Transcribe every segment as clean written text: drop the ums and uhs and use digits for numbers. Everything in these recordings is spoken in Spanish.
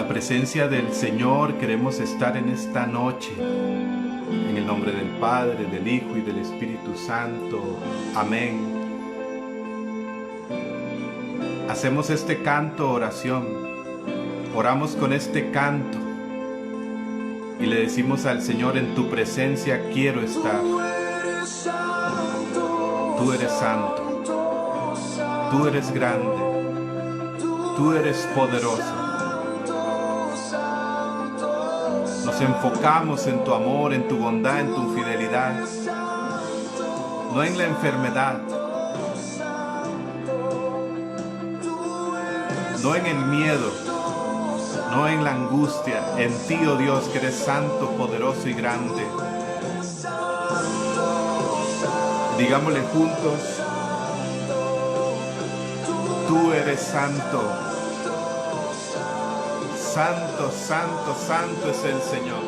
la presencia del Señor queremos estar en esta noche. En el nombre del Padre, del Hijo y del Espíritu Santo. Amén. Hacemos este canto oración. Oramos con este canto. Y le decimos al Señor, en tu presencia quiero estar. Tú eres santo. Tú eres grande. Tú eres poderoso. Nos enfocamos en tu amor, en tu bondad, en tu fidelidad. No en la enfermedad. No en el miedo. No en la angustia. En ti, oh Dios, que eres santo, poderoso y grande. Digámosle juntos. Tú eres santo. Santo, santo, santo es el Señor.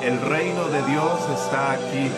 El reino de Dios está aquí.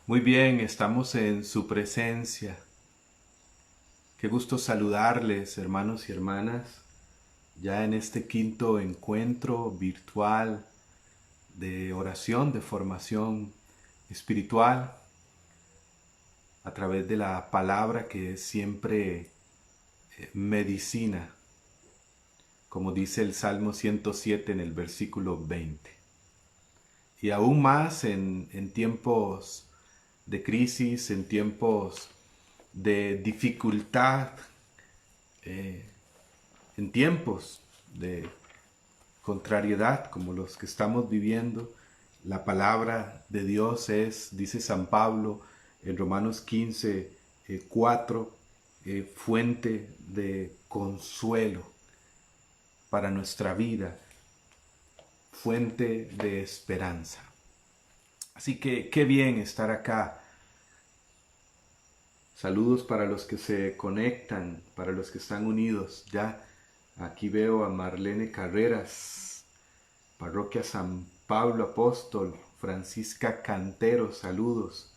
Muy bien, estamos en su presencia. Qué gusto saludarles, hermanos y hermanas, ya en este quinto encuentro virtual de oración, de formación espiritual, a través de la palabra que es siempre medicina, como dice el Salmo 107 en el versículo 20. Y aún más en tiempos de crisis, en tiempos de dificultad, en tiempos de contrariedad como los que estamos viviendo, la palabra de Dios es, dice San Pablo en Romanos 15, 4, fuente de consuelo para nuestra vida, fuente de esperanza. Así que qué bien estar acá. Saludos para los que se conectan, para los que están unidos. Ya aquí veo a Marlene Carreras, Parroquia San Pablo Apóstol, Francisca Cantero, saludos.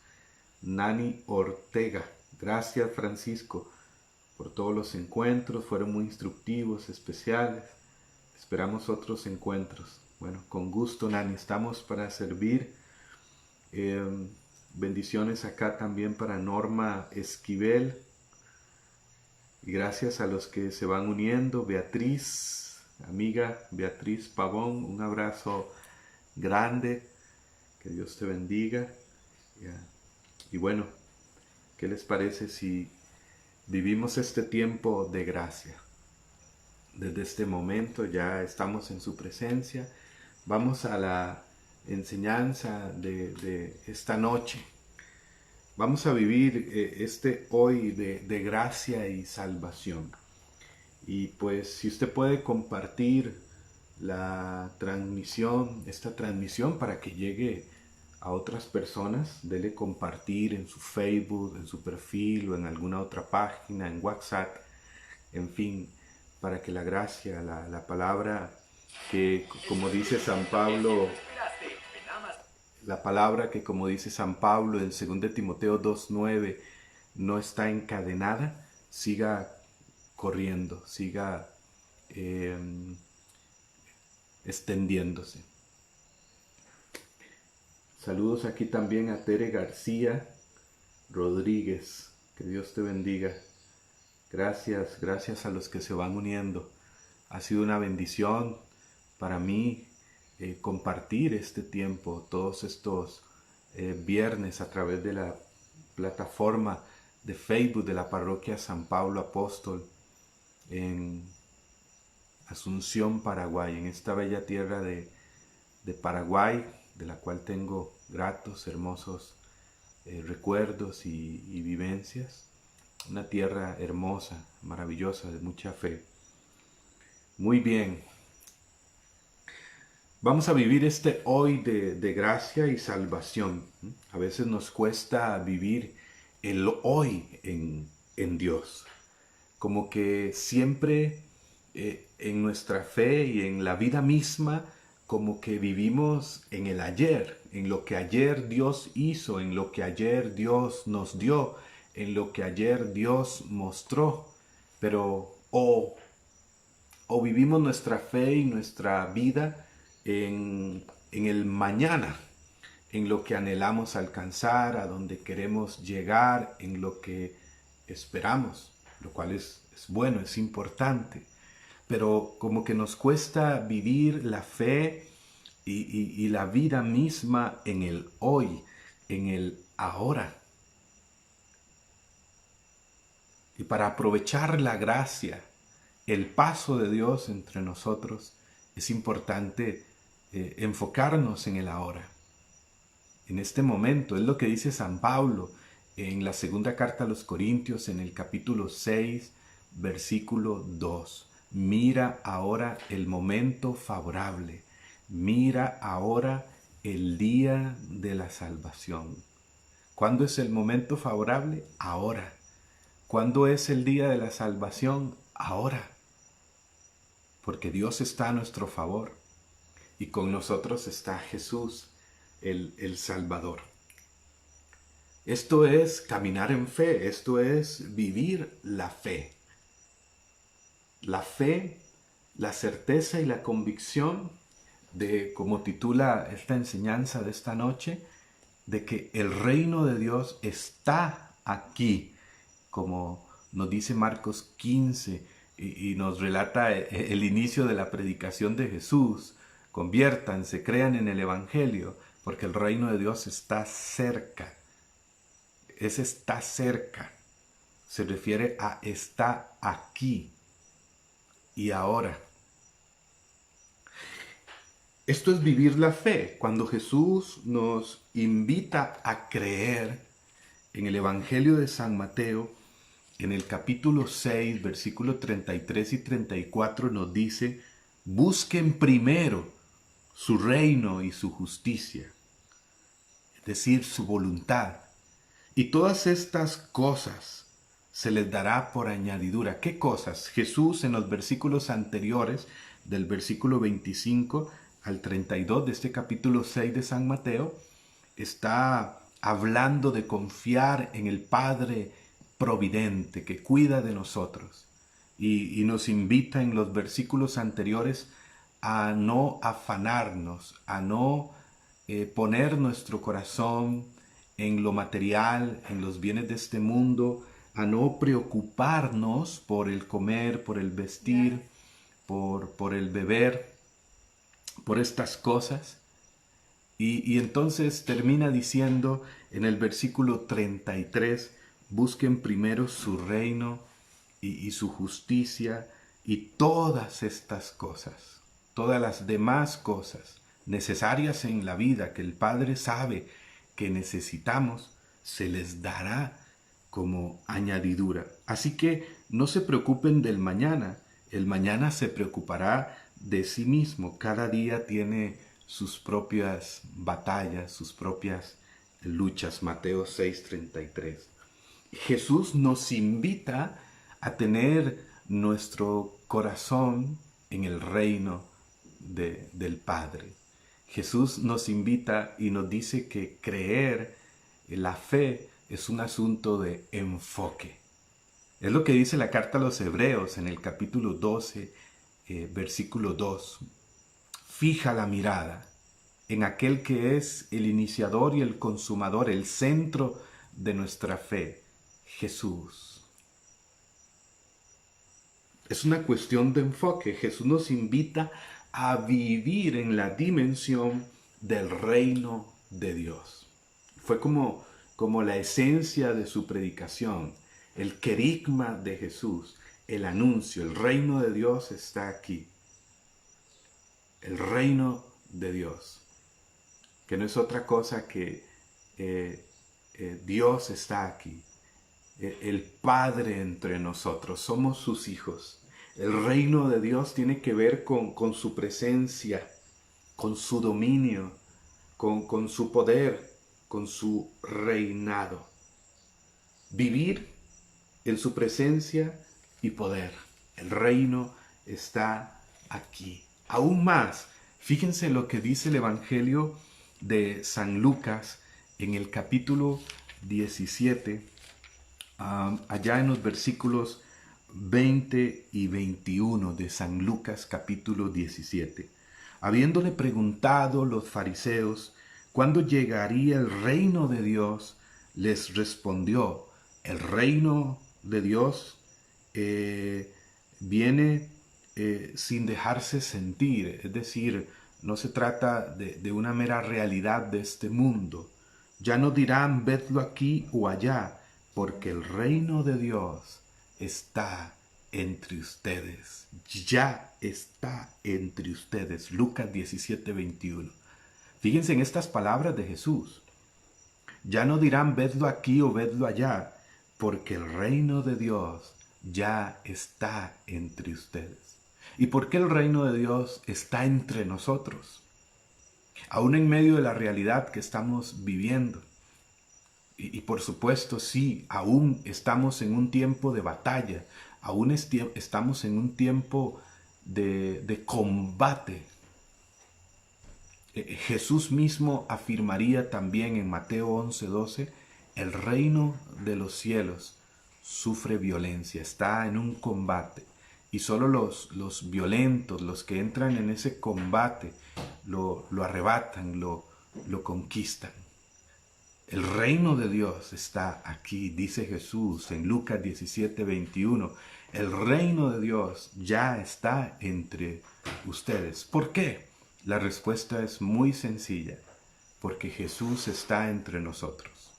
Nani Ortega, gracias Francisco por todos los encuentros, fueron muy instructivos, especiales. Esperamos otros encuentros. Bueno, con gusto Nani, estamos para servir. Bendiciones acá también para Norma Esquivel. Y gracias a los que se van uniendo. Beatriz, amiga Beatriz Pavón, un abrazo grande. Que Dios te bendiga. Y bueno, ¿qué les parece si vivimos este tiempo de gracia? Desde este momento ya estamos en su presencia. Vamos a la enseñanza de esta noche. Vamos a vivir este hoy de gracia y salvación. Y pues si usted puede compartir la transmisión, esta transmisión para que llegue a otras personas, dele compartir en su Facebook, en su perfil o en alguna otra página, en WhatsApp, en fin, para que la gracia, la palabra que como dice San Pablo, la palabra que como dice San Pablo en 2 Timoteo 2:9 no está encadenada, siga corriendo, siga extendiéndose. Saludos aquí también a Tere García Rodríguez. Que Dios te bendiga. Gracias a los que se van uniendo. Ha sido una bendición para mí compartir este tiempo, todos estos viernes a través de la plataforma de Facebook de la parroquia San Pablo Apóstol en Asunción, Paraguay, en esta bella tierra de Paraguay, de la cual tengo gratos, hermosos recuerdos y vivencias. Una tierra hermosa, maravillosa, de mucha fe. Muy bien. Vamos a vivir este hoy de gracia y salvación. A veces nos cuesta vivir el hoy en Dios. Como que siempre en nuestra fe y en la vida misma, como que vivimos en el ayer, en lo que ayer Dios hizo, en lo que ayer Dios nos dio, en lo que ayer Dios mostró. Pero o vivimos nuestra fe y nuestra vida en el mañana, en lo que anhelamos alcanzar, a donde queremos llegar, en lo que esperamos, lo cual es bueno, es importante. Pero como que nos cuesta vivir la fe y la vida misma en el hoy, en el ahora. Y para aprovechar la gracia, el paso de Dios entre nosotros, es importante enfocarnos en el ahora. En este momento, es lo que dice San Pablo en la segunda carta a los Corintios, en el capítulo 6, versículo 2. Mira ahora el momento favorable. Mira ahora el día de la salvación. ¿Cuándo es el momento favorable? Ahora. ¿Cuándo es el día de la salvación? Ahora. Porque Dios está a nuestro favor y con nosotros está Jesús, el Salvador. Esto es caminar en fe, esto es vivir la fe. La fe, la certeza y la convicción de, como titula esta enseñanza de esta noche, de que el reino de Dios está aquí, como nos dice Marcos 15 y nos relata el inicio de la predicación de Jesús. Conviértanse, crean en el Evangelio, porque el reino de Dios está cerca. Ese está cerca se refiere a está aquí y ahora. Esto es vivir la fe. Cuando Jesús nos invita a creer en el Evangelio de San Mateo, en el capítulo 6, versículos 33 y 34 nos dice: busquen primero su reino y su justicia, es decir, su voluntad, y todas estas cosas se les dará por añadidura. ¿Qué cosas? Jesús en los versículos anteriores, del versículo 25 al 32 de este capítulo 6 de San Mateo, está hablando de confiar en el Padre providente que cuida de nosotros y nos invita en los versículos anteriores a no afanarnos, a no poner nuestro corazón en lo material, en los bienes de este mundo, a no preocuparnos por el comer, por el vestir, por el beber, por estas cosas. Y entonces termina diciendo en el versículo 33, busquen primero su reino y su justicia, y todas estas cosas, todas las demás cosas necesarias en la vida que el Padre sabe que necesitamos, se les dará como añadidura. Así que no se preocupen del mañana, el mañana se preocupará de sí mismo. Cada día tiene sus propias batallas, sus propias luchas. Mateo 6:33. Jesús nos invita a tener nuestro corazón en el reino del Padre. Jesús nos invita y nos dice que creer, la fe, es un asunto de enfoque. Es lo que dice la carta a los Hebreos en el capítulo 12, versículo 2. Fija la mirada en aquel que es el iniciador y el consumador, el centro de nuestra fe, Jesús. Es una cuestión de enfoque. Jesús nos invita a vivir en la dimensión del reino de Dios. Fue como la esencia de su predicación, el querigma de Jesús, el anuncio, el reino de Dios está aquí. El reino de Dios, que no es otra cosa que Dios está aquí, el Padre entre nosotros, somos sus hijos. El reino de Dios tiene que ver con su presencia, con su dominio, con su poder, con su reinado. Vivir en su presencia y poder. El reino está aquí. Aún más, fíjense lo que dice el Evangelio de San Lucas en el capítulo 17, allá en los versículos 20 y 21 de San Lucas capítulo 17. Habiéndole preguntado los fariseos cuándo llegaría el reino de Dios, les respondió: el reino de Dios viene sin dejarse sentir, es decir, no se trata de una mera realidad de este mundo. Ya no dirán vedlo aquí o allá, porque el reino de Dios está entre ustedes. Ya está entre ustedes. Lucas 17, 21. Fíjense en estas palabras de Jesús. Ya no dirán vedlo aquí o vedlo allá, porque el reino de Dios ya está entre ustedes. ¿Y por qué el reino de Dios está entre nosotros? Aún en medio de la realidad que estamos viviendo. Y por supuesto, sí, aún estamos en un tiempo de batalla, aún estamos en un tiempo de combate. Jesús mismo afirmaría también en Mateo 11:12, el reino de los cielos sufre violencia, está en un combate. Y solo los violentos, los que entran en ese combate, lo arrebatan, lo conquistan. El reino de Dios está aquí, dice Jesús en Lucas 17, 21. El reino de Dios ya está entre ustedes. ¿Por qué? La respuesta es muy sencilla. Porque Jesús está entre nosotros.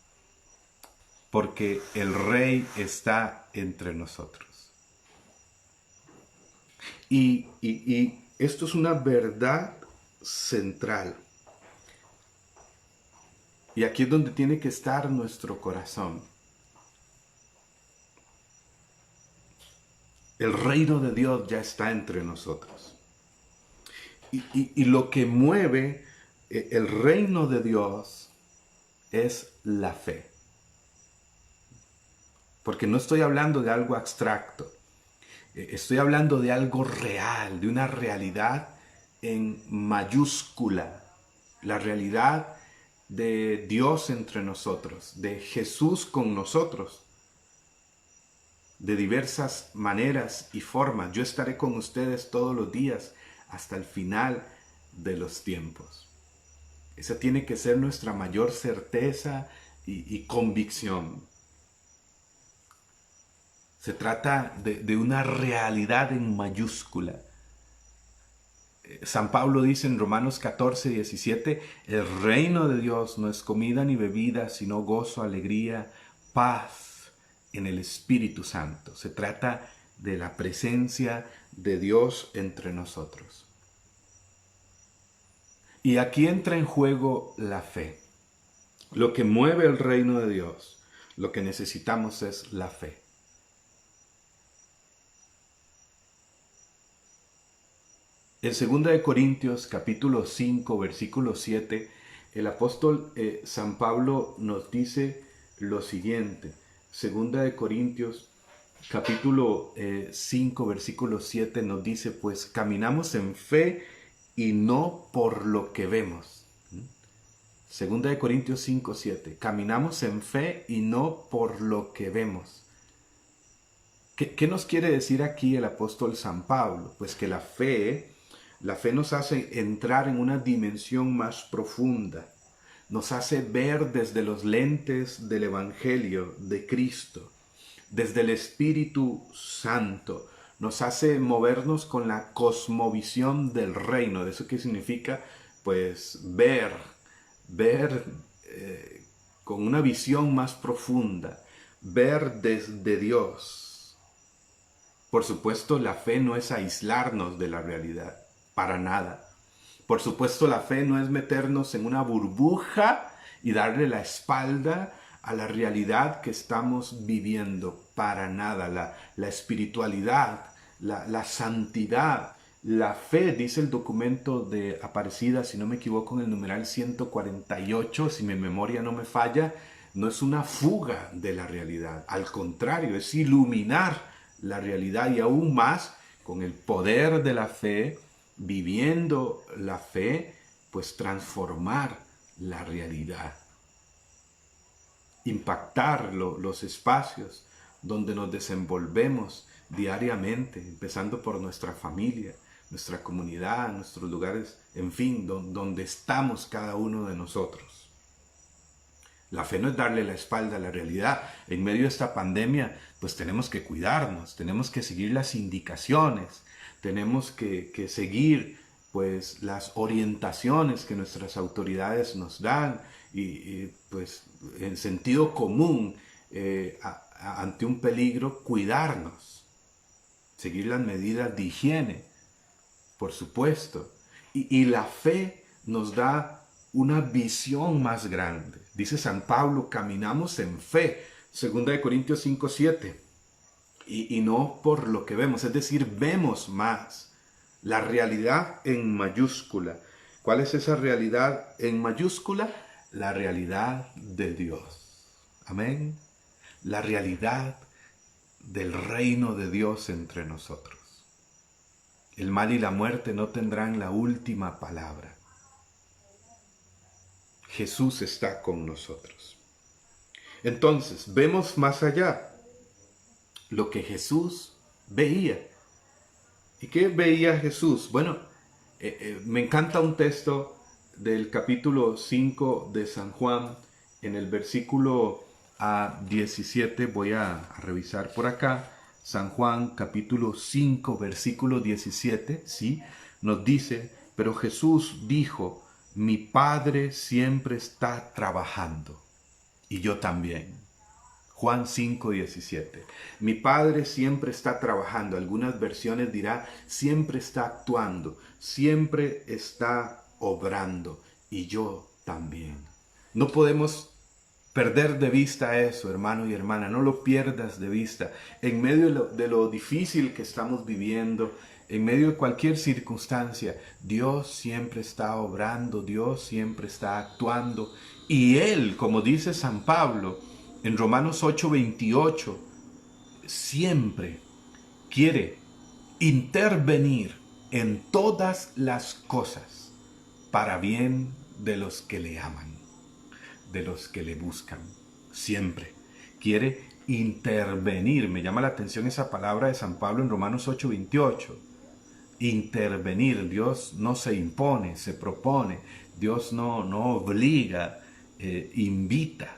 Porque el Rey está entre nosotros. Y esto es una verdad central. Y aquí es donde tiene que estar nuestro corazón. El reino de Dios ya está entre nosotros. Y lo que mueve el reino de Dios es la fe. Porque no estoy hablando de algo abstracto. Estoy hablando de algo real, de una realidad en mayúscula. La realidad de Dios entre nosotros, de Jesús con nosotros, de diversas maneras y formas. Yo estaré con ustedes todos los días hasta el final de los tiempos. Esa tiene que ser nuestra mayor certeza y convicción. Se trata de una realidad en mayúscula. San Pablo dice en Romanos 14, 17, el reino de Dios no es comida ni bebida, sino gozo, alegría, paz en el Espíritu Santo. Se trata de la presencia de Dios entre nosotros. Y aquí entra en juego la fe. Lo que mueve el reino de Dios, lo que necesitamos es la fe. En 2 Corintios capítulo 5 versículo 7, el apóstol San Pablo nos dice lo siguiente. 2 Corintios capítulo 5 versículo 7 nos dice, pues caminamos en fe y no por lo que vemos. 2 Corintios 5, 7. Caminamos en fe y no por lo que vemos. ¿Qué nos quiere decir aquí el apóstol San Pablo? Pues que la fe La fe nos hace entrar en una dimensión más profunda. Nos hace ver desde los lentes del Evangelio de Cristo, desde el Espíritu Santo. Nos hace movernos con la cosmovisión del reino. ¿De eso qué significa? Pues ver con una visión más profunda, ver desde Dios. Por supuesto, la fe no es aislarnos de la realidad, para nada. Por supuesto, la fe no es meternos en una burbuja y darle la espalda a la realidad que estamos viviendo, para nada. La espiritualidad, la santidad, la fe, dice el documento de Aparecida, si no me equivoco, en el numeral 148, si mi memoria no me falla, no es una fuga de la realidad. Al contrario, es iluminar la realidad y aún más con el poder de la fe, viviendo la fe, pues transformar la realidad. Impactar los espacios donde nos desenvolvemos diariamente, empezando por nuestra familia, nuestra comunidad, nuestros lugares, en fin, donde estamos cada uno de nosotros. La fe no es darle la espalda a la realidad. En medio de esta pandemia, pues tenemos que cuidarnos, tenemos que seguir las indicaciones, tenemos que seguir pues las orientaciones que nuestras autoridades nos dan y pues en sentido común ante un peligro, cuidarnos, seguir las medidas de higiene, por supuesto. Y la fe nos da una visión más grande. Dice San Pablo, caminamos en fe, 2 Corintios 5:7, y no por lo que vemos, es decir, vemos más. La realidad en mayúscula. ¿Cuál es esa realidad en mayúscula? La realidad de Dios. Amén. La realidad del reino de Dios entre nosotros. El mal y la muerte no tendrán la última palabra. Jesús está con nosotros. Entonces, vemos más allá lo que Jesús veía. ¿Y qué veía Jesús? Bueno, me encanta un texto del capítulo 5 de San Juan, en el versículo 17, voy a revisar por acá, San Juan capítulo 5, versículo 17, ¿sí? Nos dice, pero Jesús dijo, mi Padre siempre está trabajando, y yo también. Juan 5:17. Mi Padre siempre está trabajando. Algunas versiones dirá, siempre está actuando, siempre está obrando. Y yo también. No podemos perder de vista eso, hermano y hermana. No lo pierdas de vista. En medio de lo difícil que estamos viviendo, en medio de cualquier circunstancia, Dios siempre está obrando, Dios siempre está actuando. Y Él, como dice San Pablo, en Romanos 8:28, siempre quiere intervenir en todas las cosas para bien de los que le aman, de los que le buscan. Siempre quiere intervenir. Me llama la atención esa palabra de San Pablo en Romanos 8:28. Intervenir. Dios no se impone, se propone. Dios no obliga, invita.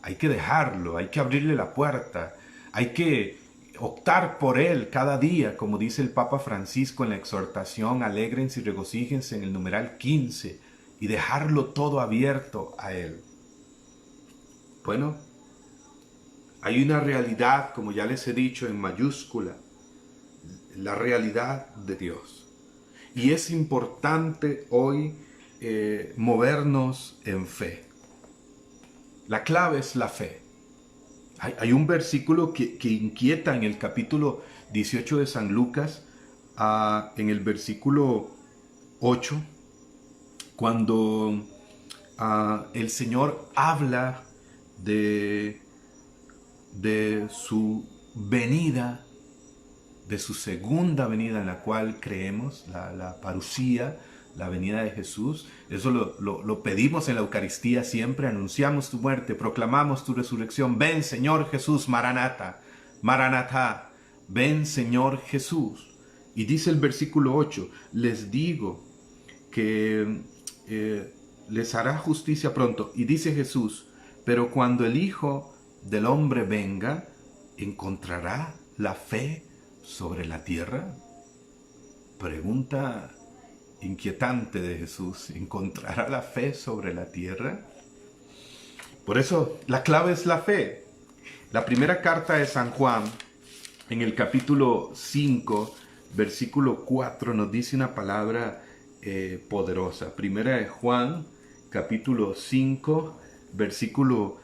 Hay que dejarlo, hay que abrirle la puerta, hay que optar por Él cada día, como dice el Papa Francisco en la exhortación, alégrense y regocíjense en el numeral 15, y dejarlo todo abierto a Él. Bueno, hay una realidad, como ya les he dicho, en mayúscula, la realidad de Dios. Y es importante hoy movernos en fe. La clave es la fe. Hay un versículo que inquieta en el capítulo 18 de San Lucas, en el versículo 8, cuando el Señor habla de su venida, de su segunda venida en la cual creemos, la parusía, la venida de Jesús. Eso lo pedimos en la Eucaristía siempre, anunciamos tu muerte, proclamamos tu resurrección. Ven Señor Jesús, Maranatha, Maranatha, ven Señor Jesús. Y dice el versículo 8, les digo que les hará justicia pronto. Y dice Jesús, pero cuando el Hijo del Hombre venga, ¿encontrará la fe sobre la tierra? Pregunta inquietante de Jesús. ¿Encontrará la fe sobre la tierra? Por eso, la clave es la fe. La primera carta de San Juan, en el capítulo 5, versículo 4, nos dice una palabra poderosa. Primera de Juan, capítulo 5, versículo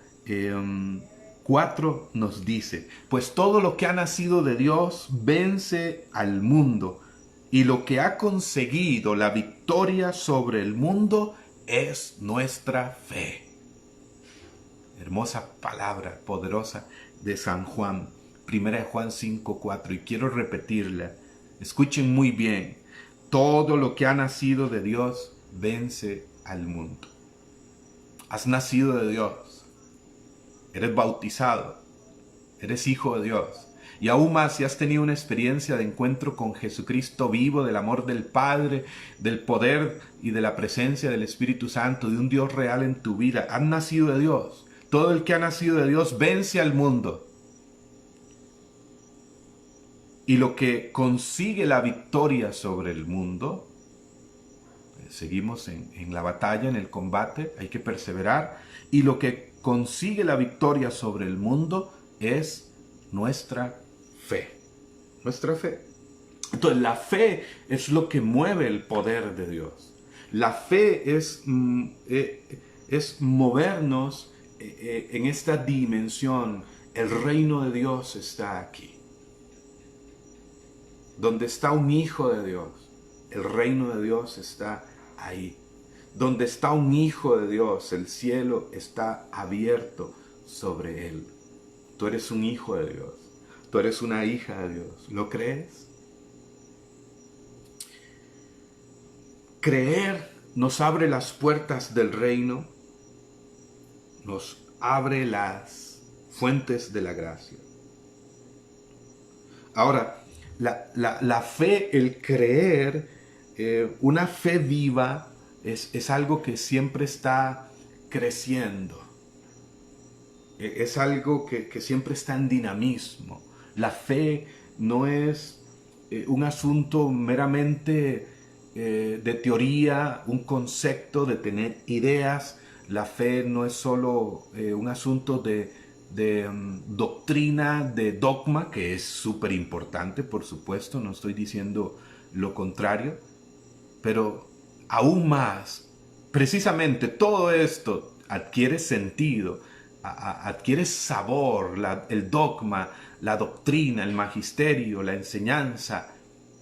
4 nos dice, pues todo lo que ha nacido de Dios vence al mundo, y lo que ha conseguido la victoria sobre el mundo es nuestra fe. Hermosa palabra poderosa de San Juan, primera de Juan 5:4, y quiero repetirla. Escuchen muy bien, todo lo que ha nacido de Dios vence al mundo. Has nacido de Dios, eres bautizado, eres hijo de Dios, y aún más si has tenido una experiencia de encuentro con Jesucristo vivo, del amor del Padre, del poder y de la presencia del Espíritu Santo, de un Dios real en tu vida, has nacido de Dios. Todo el que ha nacido de Dios vence al mundo. Y lo que consigue la victoria sobre el mundo, seguimos en la batalla, en el combate, hay que perseverar. Y lo que consigue la victoria sobre el mundo es nuestra fe. Nuestra fe. Entonces la fe es lo que mueve el poder de Dios. La fe es movernos en esta dimensión. El reino de Dios está aquí. Donde está un hijo de Dios, el reino de Dios está ahí. Donde está un hijo de Dios, el cielo está abierto sobre él. Tú eres un hijo de Dios. Tú eres una hija de Dios. ¿Lo crees? Creer nos abre las puertas del reino, nos abre las fuentes de la gracia. Ahora, la fe, el creer, una fe viva es algo que siempre está creciendo. Es algo que siempre está en dinamismo. La fe no es un asunto meramente de teoría, un concepto de tener ideas. La fe no es solo un asunto de doctrina, de dogma, que es súper importante, por supuesto, no estoy diciendo lo contrario, pero aún más, precisamente todo esto adquiere sentido, adquiere sabor, el dogma, la doctrina, el magisterio, la enseñanza,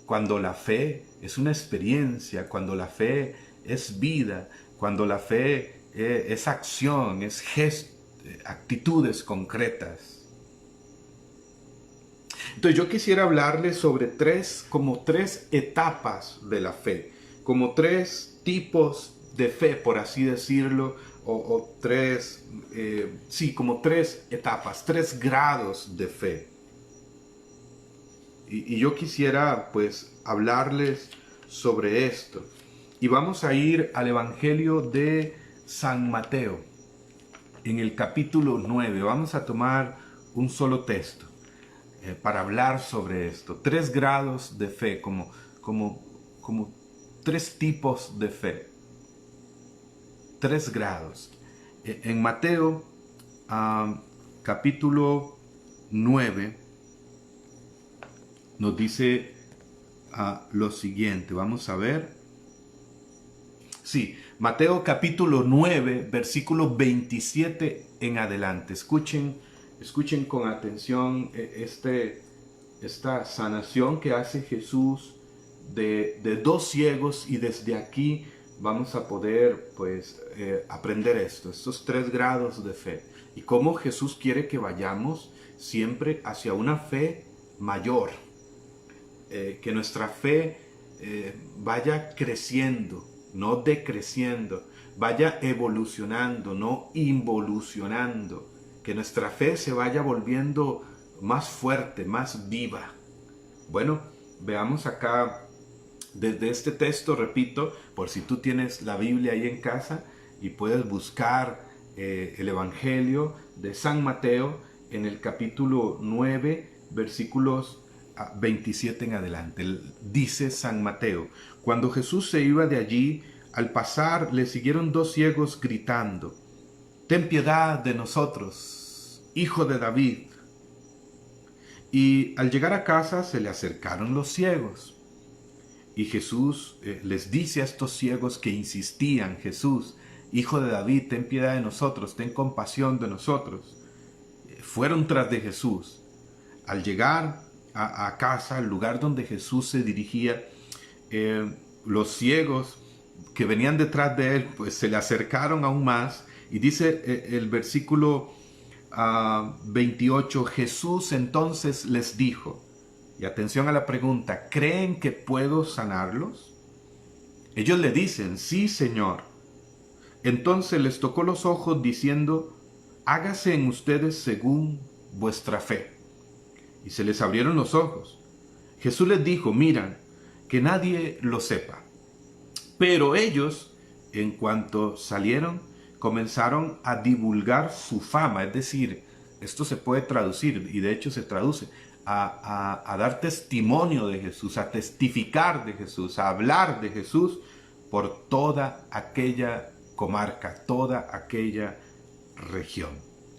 cuando la fe es una experiencia, cuando la fe es vida, cuando la fe es acción, es gesto, actitudes concretas. Entonces yo quisiera hablarles sobre tres etapas de la fe, como tres tipos de fe, por así decirlo, como tres etapas, 3 grados de fe. Y yo quisiera pues hablarles sobre esto. Y vamos a ir al Evangelio de San Mateo. En el capítulo 9 vamos a tomar un solo texto para hablar sobre esto. 3 grados de fe, como 3 tipos de fe. 3 grados. En Mateo capítulo 9 nos dice lo siguiente. Vamos a ver. Sí, Mateo capítulo 9, versículo 27 en adelante. Escuchen con atención esta sanación que hace Jesús de 2 ciegos, y desde aquí vamos a poder pues aprender estos 3 grados de fe y cómo Jesús quiere que vayamos siempre hacia una fe mayor, que nuestra fe vaya creciendo, no decreciendo, vaya evolucionando, no involucionando, que nuestra fe se vaya volviendo más fuerte, más viva. Bueno, veamos acá desde este texto, repito, por si tú tienes la Biblia ahí en casa y puedes buscar el Evangelio de San Mateo en el capítulo 9, versículos 27 en adelante. Dice San Mateo: cuando Jesús se iba de allí, al pasar le siguieron dos ciegos gritando: «Ten piedad de nosotros, hijo de David». Y al llegar a casa se le acercaron los ciegos. Y Jesús les dice a estos ciegos que insistían: «Jesús, hijo de David, ten piedad de nosotros, ten compasión de nosotros». Fueron tras de Jesús. Al llegar a casa, al lugar donde Jesús se dirigía, los ciegos que venían detrás de él, pues se le acercaron aún más. Y dice el versículo 28, Jesús entonces les dijo, y atención a la pregunta: ¿creen que puedo sanarlos? Ellos le dicen: sí, Señor. Entonces les tocó los ojos diciendo: hágase en ustedes según vuestra fe. Y se les abrieron los ojos. Jesús les dijo: miran, que nadie lo sepa. Pero ellos, en cuanto salieron, comenzaron a divulgar su fama. Es decir, esto se puede traducir, y de hecho se traduce, a dar testimonio de Jesús, a testificar de Jesús, a hablar de Jesús por toda aquella comarca, toda aquella región.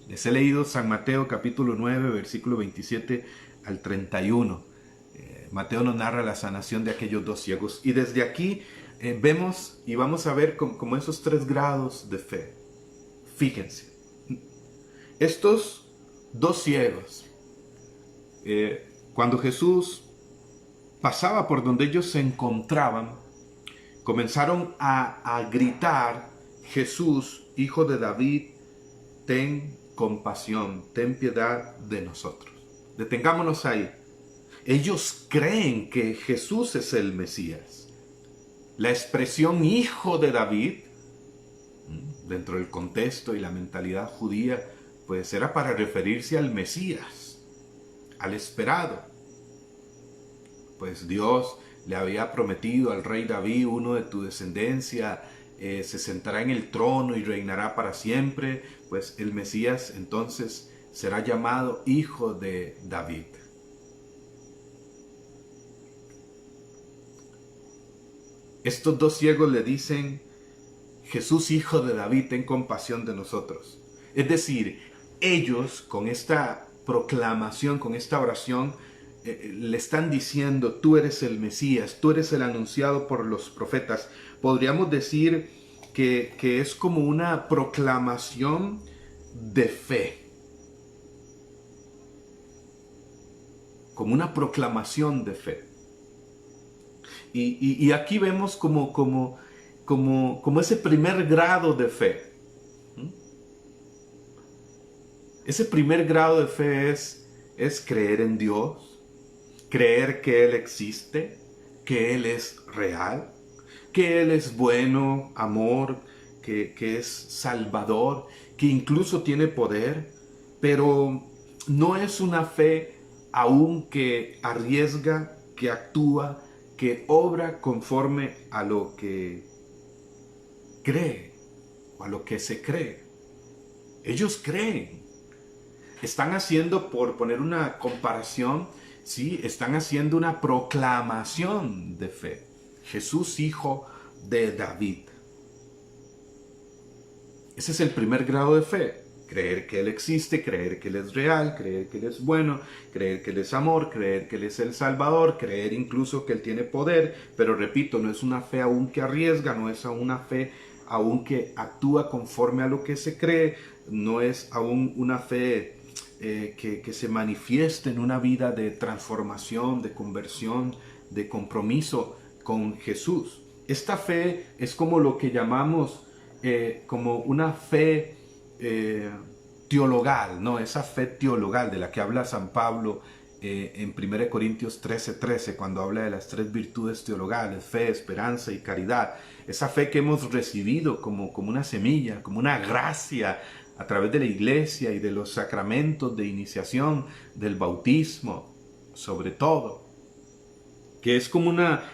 Les he leído San Mateo capítulo 9, versículo 27 al 31. Mateo nos narra la sanación de aquellos dos ciegos. Y desde aquí vemos y vamos a ver como esos 3 grados de fe. Fíjense, estos dos ciegos, cuando Jesús pasaba por donde ellos se encontraban, comenzaron a gritar: Jesús, hijo de David, ten compasión, ten piedad de nosotros. Detengámonos ahí. Ellos creen que Jesús es el Mesías. La expresión hijo de David, dentro del contexto y la mentalidad judía, pues era para referirse al Mesías, al esperado. Pues Dios le había prometido al rey David: uno de tu descendencia se sentará en el trono y reinará para siempre. Pues el Mesías entonces será llamado hijo de David. Estos dos ciegos le dicen: Jesús, hijo de David, ten compasión de nosotros. Es decir, ellos con esta proclamación, con esta oración, le están diciendo: tú eres el Mesías, tú eres el anunciado por los profetas. Podríamos decir que es como una proclamación de fe. Como una proclamación de fe. Y aquí vemos como ese primer grado de fe. Ese primer grado de fe es creer en Dios, creer que Él existe, que Él es real, que Él es bueno, amor, que es salvador, que incluso tiene poder, pero no es una fe aún que arriesga, que actúa, que obra conforme a lo que cree o a lo que se cree. Ellos creen. Están haciendo, por poner una comparación, ¿sí? Están haciendo una proclamación de fe. Jesús, hijo de David. Ese es el primer grado de fe. Creer que Él existe, creer que Él es real, creer que Él es bueno, creer que Él es amor, creer que Él es el Salvador, creer incluso que Él tiene poder. Pero repito, no es una fe aún que arriesga, no es una fe aún que actúa conforme a lo que se cree, no es aún una fe que se manifieste en una vida de transformación, de conversión, de compromiso con Jesús. Esta fe es como lo que llamamos como una fe teologal, ¿no? Esa fe teologal de la que habla San Pablo en 1 Corintios 13:13, cuando habla de las 3 virtudes teologales: fe, esperanza y caridad. Esa fe que hemos recibido como una semilla, como una gracia a través de la iglesia y de los sacramentos de iniciación, del bautismo, sobre todo. que es como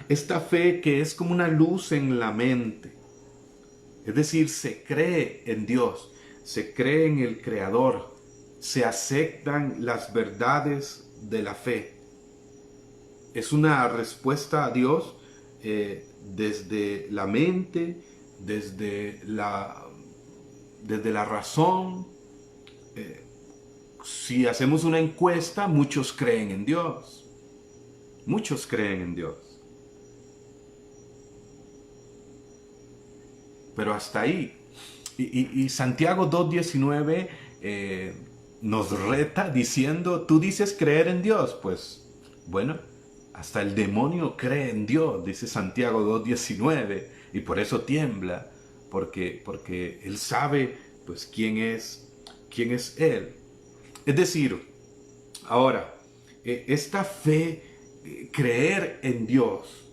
esta fe que es como una luz en la mente. Es decir, se cree en Dios, se cree en el Creador, se aceptan las verdades de la fe. Es una respuesta a Dios desde la mente, desde la razón. Si hacemos una encuesta, muchos creen en Dios. Muchos creen en Dios. Pero hasta ahí. Y Santiago 2:19 nos reta diciendo, tú dices creer en Dios. Pues bueno, hasta el demonio cree en Dios, dice Santiago 2:19. Y por eso tiembla, porque él sabe pues quién es Él. Es decir, ahora, esta fe, creer en Dios,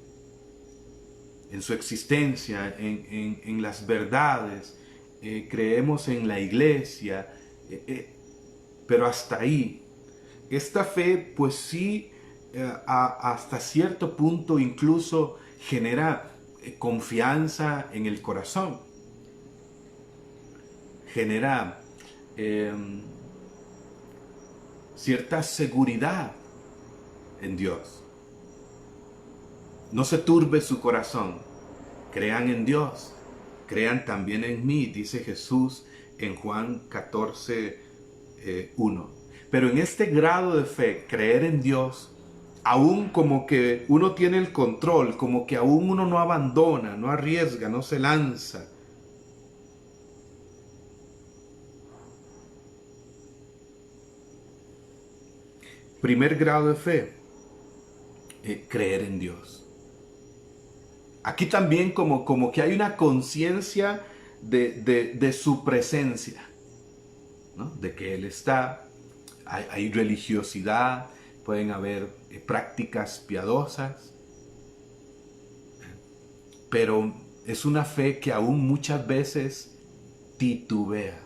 en su existencia, en las verdades, creemos en la iglesia, pero hasta ahí. Esta fe, pues sí, hasta cierto punto incluso genera confianza en el corazón, genera cierta seguridad en Dios. No se turbe su corazón. Crean en Dios. Crean también en mí, dice Jesús en Juan 14:1. Pero en este grado de fe, creer en Dios, aún como que uno tiene el control, como que aún uno no abandona, no arriesga, no se lanza. Primer grado de fe, creer en Dios. Aquí también como que hay una conciencia de su presencia, ¿no? De que Él está, hay religiosidad, pueden haber prácticas piadosas, pero es una fe que aún muchas veces titubea,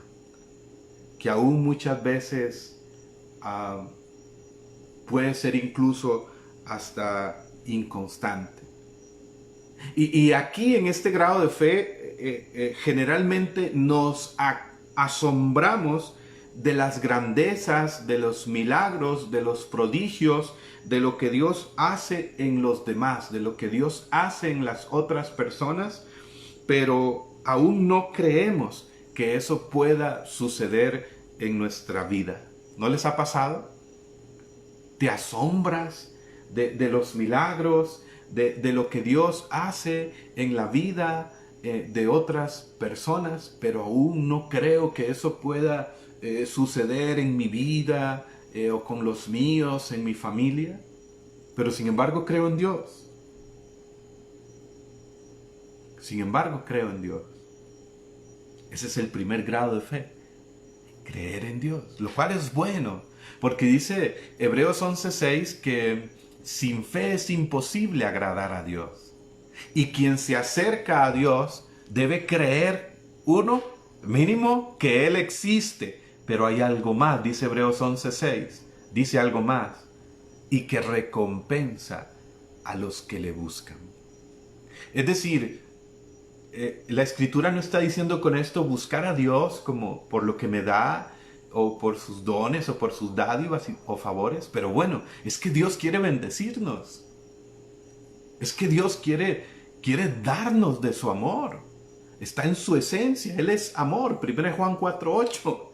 que aún muchas veces puede ser incluso hasta inconstante. Y aquí en este grado de fe generalmente nos asombramos de las grandezas, de los milagros, de los prodigios, de lo que Dios hace en los demás, de lo que Dios hace en las otras personas, pero aún no creemos que eso pueda suceder en nuestra vida. ¿No les ha pasado? ¿Te asombras de los milagros, de lo que Dios hace en la vida de otras personas, pero aún no creo que eso pueda suceder en mi vida o con los míos, en mi familia? Pero sin embargo creo en Dios. Sin embargo creo en Dios. Ese es el primer grado de fe. Creer en Dios, lo cual es bueno, porque dice Hebreos 11:6 que sin fe es imposible agradar a Dios. Y quien se acerca a Dios debe creer, uno, mínimo, que Él existe. Pero hay algo más, dice Hebreos 11:6. Dice algo más. Y que recompensa a los que le buscan. Es decir, la Escritura no está diciendo con esto buscar a Dios como por lo que me da, o por sus dones, o por sus dádivas o favores. Pero bueno, es que Dios quiere bendecirnos. Es que Dios quiere darnos de su amor. Está en su esencia. Él es amor. 1 Juan 4:8.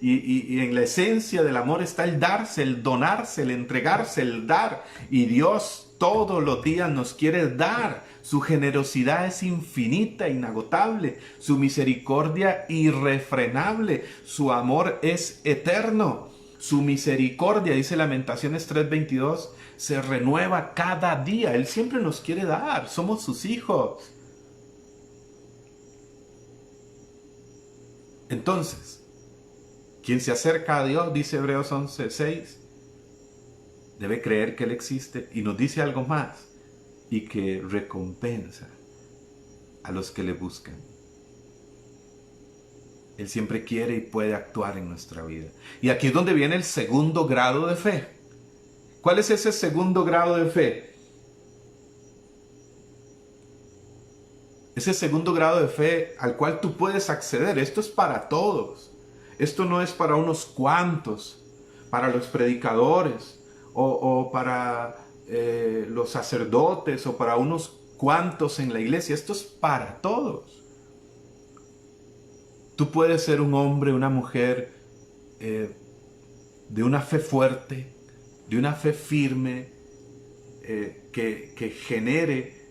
Y en la esencia del amor está el darse, el donarse, el entregarse, el dar. Y Dios todos los días nos quiere dar. Su generosidad es infinita, inagotable. Su misericordia irrefrenable. Su amor es eterno. Su misericordia, dice Lamentaciones 3:22, se renueva cada día. Él siempre nos quiere dar. Somos sus hijos. Entonces, quien se acerca a Dios, dice Hebreos 11:6, debe creer que Él existe, y nos dice algo más, y que recompensa a los que le buscan. Él siempre quiere y puede actuar en nuestra vida. Y aquí es donde viene el segundo grado de fe. ¿Cuál es ese segundo grado de fe? Ese segundo grado de fe al cual tú puedes acceder. Esto es para todos. Esto no es para unos cuantos, para los predicadores o para los sacerdotes o para unos cuantos en la iglesia. Esto es para todos. Tú puedes ser un hombre, una mujer de una fe fuerte, de una fe firme, que genere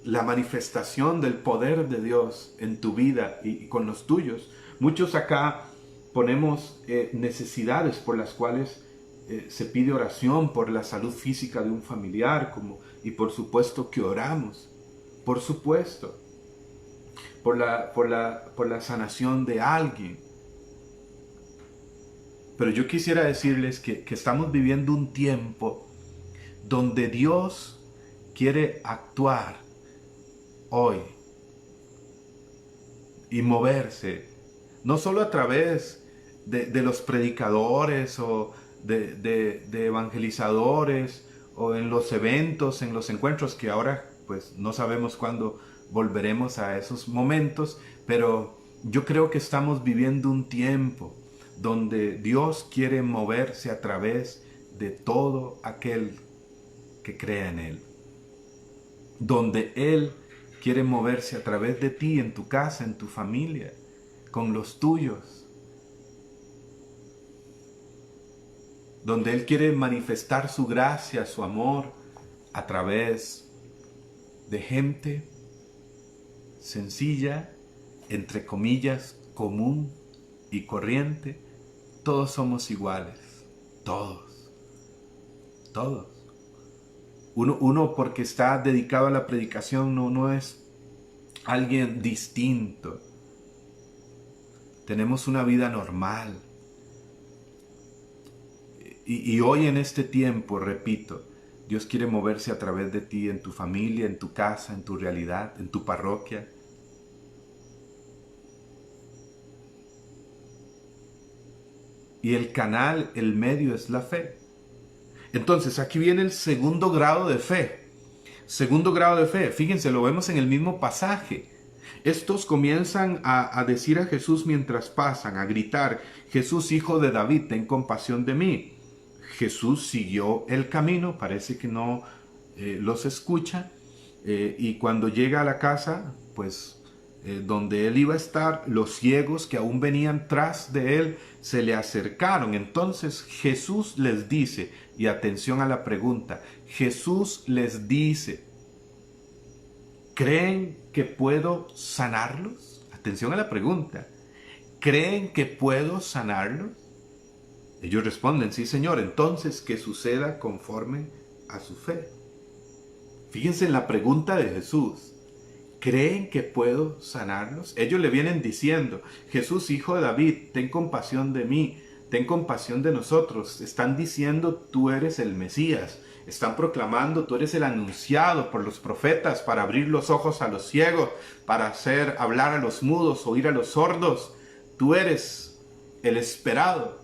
la manifestación del poder de Dios en tu vida y con los tuyos. Muchos acá ponemos necesidades por las cuales se pide oración por la salud física de un familiar, y por supuesto que oramos, por supuesto, por la sanación de alguien. Pero yo quisiera decirles que estamos viviendo un tiempo donde Dios quiere actuar hoy y moverse, no solo a través de los predicadores o de evangelizadores o en los eventos, en los encuentros, que ahora pues no sabemos cuándo volveremos a esos momentos, pero yo creo que estamos viviendo un tiempo donde Dios quiere moverse a través de todo aquel que crea en Él, donde Él quiere moverse a través de ti, en tu casa, en tu familia, con los tuyos, donde Él quiere manifestar su gracia, su amor, a través de gente sencilla, entre comillas, común y corriente. Todos somos iguales, todos. Uno porque está dedicado a la predicación no es alguien distinto. Tenemos una vida normal. Y hoy en este tiempo, repito, Dios quiere moverse a través de ti, en tu familia, en tu casa, en tu realidad, en tu parroquia. Y el canal, el medio es la fe. Entonces, aquí viene el segundo grado de fe. Segundo grado de fe, fíjense, lo vemos en el mismo pasaje. Estos comienzan a decir a Jesús mientras pasan, a gritar: Jesús, hijo de David, ten compasión de mí. Jesús siguió el camino, parece que no los escucha, y cuando llega a la casa, pues donde él iba a estar, los ciegos que aún venían tras de él se le acercaron. Entonces Jesús les dice, y atención a la pregunta, Jesús les dice: ¿creen que puedo sanarlos? Atención a la pregunta. ¿Creen que puedo sanarlos? Ellos responden: sí, Señor. Entonces, que suceda conforme a su fe. Fíjense en la pregunta de Jesús. ¿Creen que puedo sanarlos? Ellos le vienen diciendo: Jesús, hijo de David, ten compasión de mí, ten compasión de nosotros. Están diciendo: tú eres el Mesías. Están proclamando: tú eres el anunciado por los profetas para abrir los ojos a los ciegos, para hacer hablar a los mudos, oír a los sordos. Tú eres el esperado.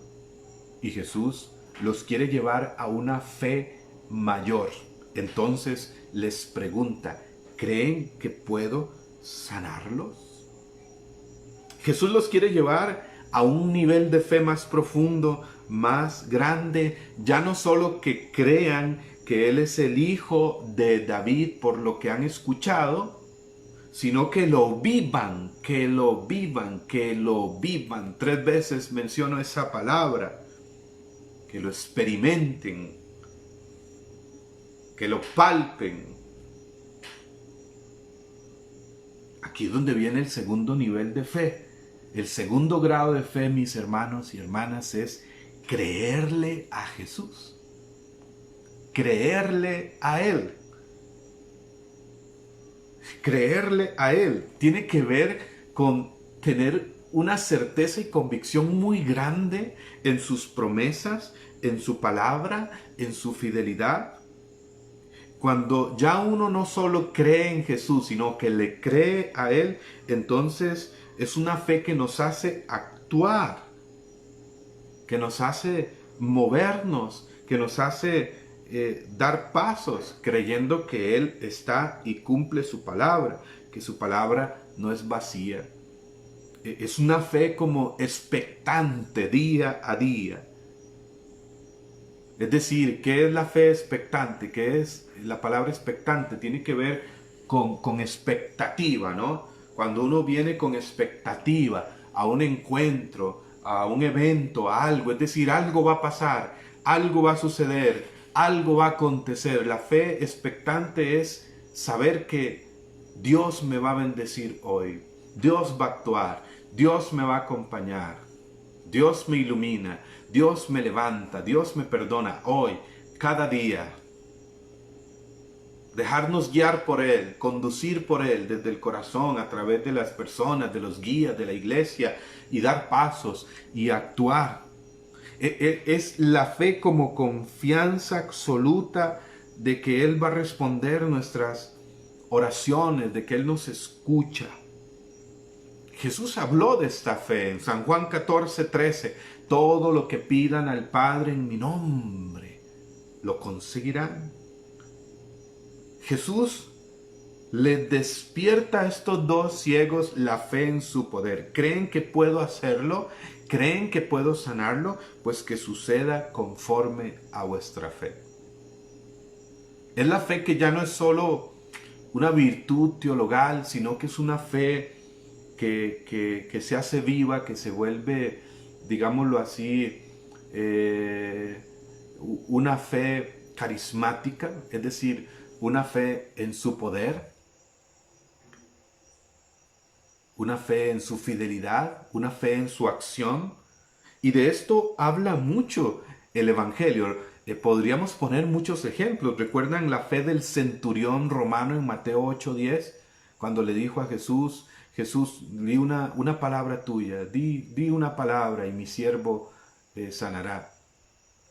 Y Jesús los quiere llevar a una fe mayor. Entonces les pregunta: ¿creen que puedo sanarlos? Jesús los quiere llevar a un nivel de fe más profundo, más grande. Ya no solo que crean que Él es el hijo de David por lo que han escuchado, sino que lo vivan, que lo vivan, que lo vivan. 3 veces menciono esa palabra. Que lo experimenten, que lo palpen. Aquí es donde viene el segundo nivel de fe. El segundo grado de fe, mis hermanos y hermanas, es creerle a Jesús. Creerle a Él. Creerle a Él tiene que ver con tener una certeza y convicción muy grande en sus promesas, en su palabra, en su fidelidad. Cuando ya uno no solo cree en Jesús, sino que le cree a Él, entonces es una fe que nos hace actuar, que nos hace movernos, que nos hace dar pasos creyendo que Él está y cumple su palabra, que su palabra no es vacía. Es una fe como expectante día a día. Es decir, ¿qué es la fe expectante? ¿Qué es la palabra expectante? Tiene que ver con expectativa, ¿no? Cuando uno viene con expectativa a un encuentro, a un evento, a algo, es decir, algo va a pasar, algo va a suceder, algo va a acontecer. La fe expectante es saber que Dios me va a bendecir hoy, Dios va a actuar, Dios me va a acompañar, Dios me ilumina, Dios me levanta, Dios me perdona hoy, cada día. Dejarnos guiar por Él, conducir por Él desde el corazón, a través de las personas, de los guías, de la iglesia, y dar pasos y actuar. Es la fe como confianza absoluta de que Él va a responder nuestras oraciones, de que Él nos escucha. Jesús habló de esta fe en San Juan 14:13. Todo lo que pidan al Padre en mi nombre, lo conseguirán. Jesús les despierta a estos dos ciegos la fe en su poder. ¿Creen que puedo hacerlo? ¿Creen que puedo sanarlo? Pues que suceda conforme a vuestra fe. Es la fe que ya no es solo una virtud teologal, sino que es una fe que se hace viva, que se vuelve, digámoslo así, una fe carismática, es decir, una fe en su poder, una fe en su fidelidad, una fe en su acción. Y de esto habla mucho el Evangelio. Podríamos poner muchos ejemplos. ¿Recuerdan la fe del centurión romano en Mateo 8:10? Cuando le dijo a Jesús, Jesús, di una palabra tuya, di una palabra y mi siervo sanará.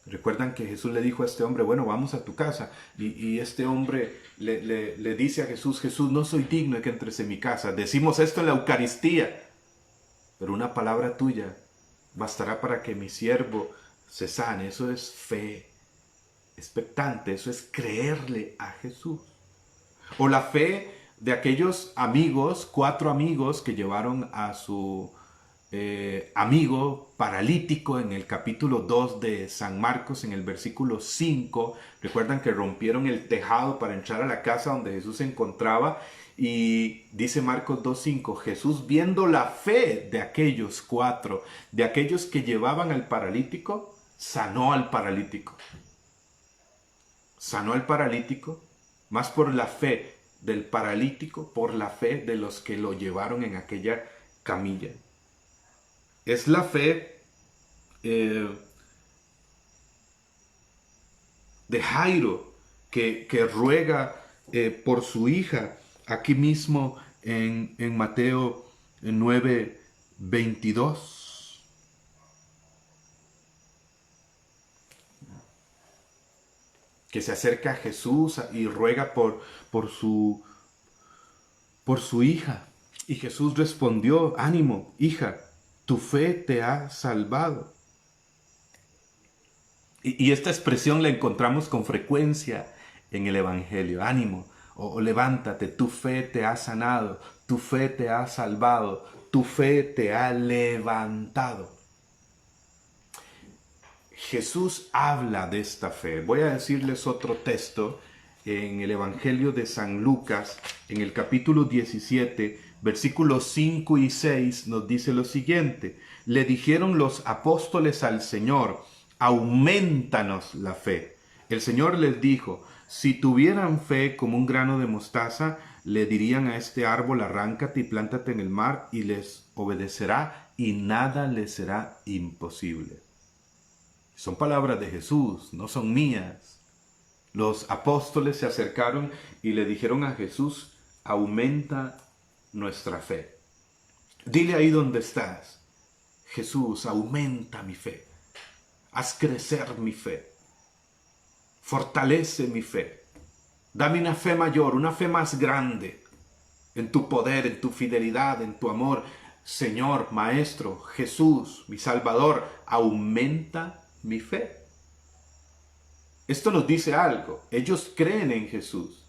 Recuerdan que Jesús le dijo a este hombre, bueno, vamos a tu casa. Y este hombre le dice a Jesús, Jesús, no soy digno de que entres en mi casa. Decimos esto en la Eucaristía, pero una palabra tuya bastará para que mi siervo se sane. Eso es fe expectante, eso es creerle a Jesús. O la fe de aquellos amigos, 4 amigos que llevaron a su amigo paralítico en el capítulo 2 de San Marcos, en el versículo 5. Recuerdan que rompieron el tejado para entrar a la casa donde Jesús se encontraba, y dice Marcos 2:5, Jesús, viendo la fe de aquellos 4, de aquellos que llevaban al paralítico, sanó al paralítico. Sanó al paralítico, más por la fe del paralítico, por la fe de los que lo llevaron en aquella camilla. Es la fe de Jairo que ruega por su hija, aquí mismo en Mateo 9:22. Que se acerca a Jesús y ruega por su hija. Y Jesús respondió, ánimo, hija, tu fe te ha salvado. Y esta expresión la encontramos con frecuencia en el Evangelio. Ánimo, o levántate, tu fe te ha sanado, tu fe te ha salvado, tu fe te ha levantado. Jesús habla de esta fe. Voy a decirles otro texto en el Evangelio de San Lucas, en el capítulo 17, versículos 5 y 6, nos dice lo siguiente. Le dijeron los apóstoles al Señor, aumentanos la fe. El Señor les dijo, si tuvieran fe como un grano de mostaza, le dirían a este árbol, arráncate y plántate en el mar, y les obedecerá, y nada les será imposible. Son palabras de Jesús, no son mías. Los apóstoles se acercaron y le dijeron a Jesús, aumenta nuestra fe. Dile ahí donde estás, Jesús, aumenta mi fe. Haz crecer mi fe. Fortalece mi fe. Dame una fe mayor, una fe más grande en tu poder, en tu fidelidad, en tu amor. Señor, Maestro, Jesús, mi Salvador, aumenta mi fe. Esto nos dice algo. Ellos creen en Jesús,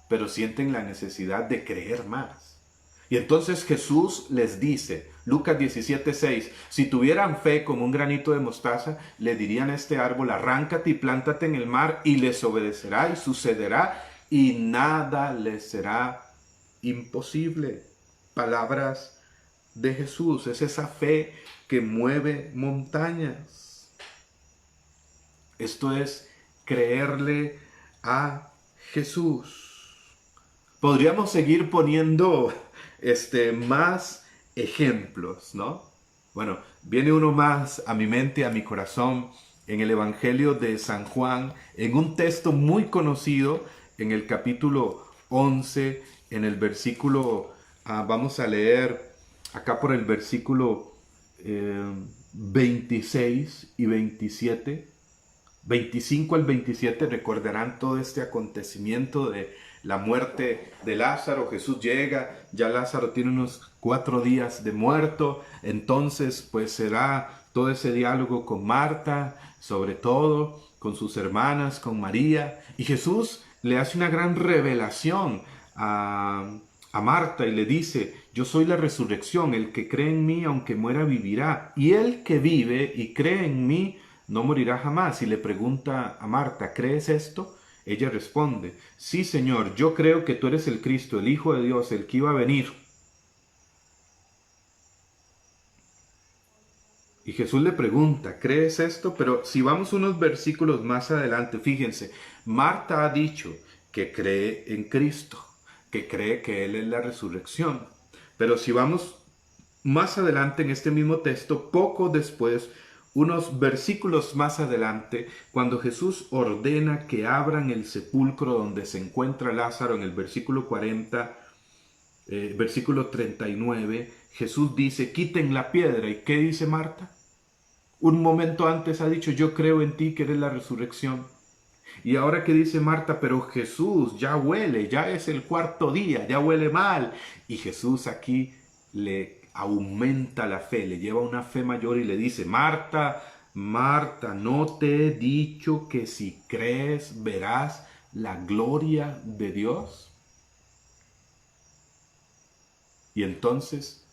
pero sienten la necesidad de creer más. Y entonces Jesús les dice, Lucas 17:6, si tuvieran fe como un granito de mostaza, le dirían a este árbol, arráncate y plántate en el mar, y les obedecerá y sucederá, y nada les será imposible. Palabras de Jesús, es esa fe que mueve montañas. Esto es creerle a Jesús. Podríamos seguir poniendo más ejemplos, ¿no? Bueno, viene uno más a mi mente, a mi corazón, en el Evangelio de San Juan, en un texto muy conocido, en el capítulo 11, en el versículo, vamos a leer acá por el versículo 26 y 27. 25 al 27 recordarán todo este acontecimiento de la muerte de Lázaro. Jesús llega, ya Lázaro tiene unos 4 días de muerto, entonces pues será todo ese diálogo con Marta, sobre todo con sus hermanas, con María, y Jesús le hace una gran revelación a Marta y le dice, yo soy la resurrección, el que cree en mí aunque muera vivirá, y el que vive y cree en mí no morirá jamás. Y le pregunta a Marta, ¿crees esto? Ella responde, sí, Señor, yo creo que tú eres el Cristo, el Hijo de Dios, el que iba a venir. Y Jesús le pregunta, ¿crees esto? Pero si vamos unos versículos más adelante, fíjense, Marta ha dicho que cree en Cristo, que cree que Él es la resurrección. Pero si vamos más adelante en este mismo texto, poco después, unos versículos más adelante, cuando Jesús ordena que abran el sepulcro donde se encuentra Lázaro, en el versículo 40, versículo 39, Jesús dice, quiten la piedra. ¿Y qué dice Marta? Un momento antes ha dicho, yo creo en ti que eres la resurrección. Y ahora que dice Marta, pero Jesús ya huele, ya es el 4.º día, ya huele mal. Y Jesús aquí le aumenta la fe, le lleva una fe mayor y le dice, Marta, Marta, ¿no te he dicho que si crees verás la gloria de Dios? Y entonces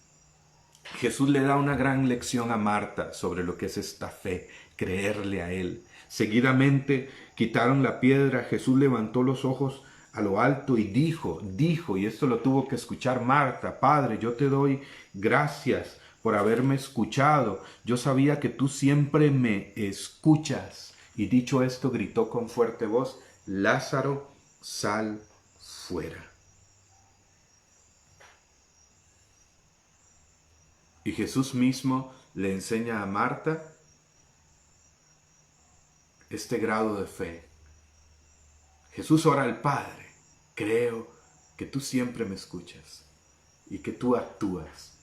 Jesús le da una gran lección a Marta sobre lo que es esta fe, creerle a Él. Seguidamente quitaron la piedra, Jesús levantó los ojos a lo alto y dijo, y esto lo tuvo que escuchar Marta, Padre, yo te doy gracias por haberme escuchado. Yo sabía que tú siempre me escuchas. Y dicho esto, gritó con fuerte voz, Lázaro, sal fuera. Y Jesús mismo le enseña a Marta este grado de fe. Jesús ora al Padre, creo que tú siempre me escuchas y que tú actúas.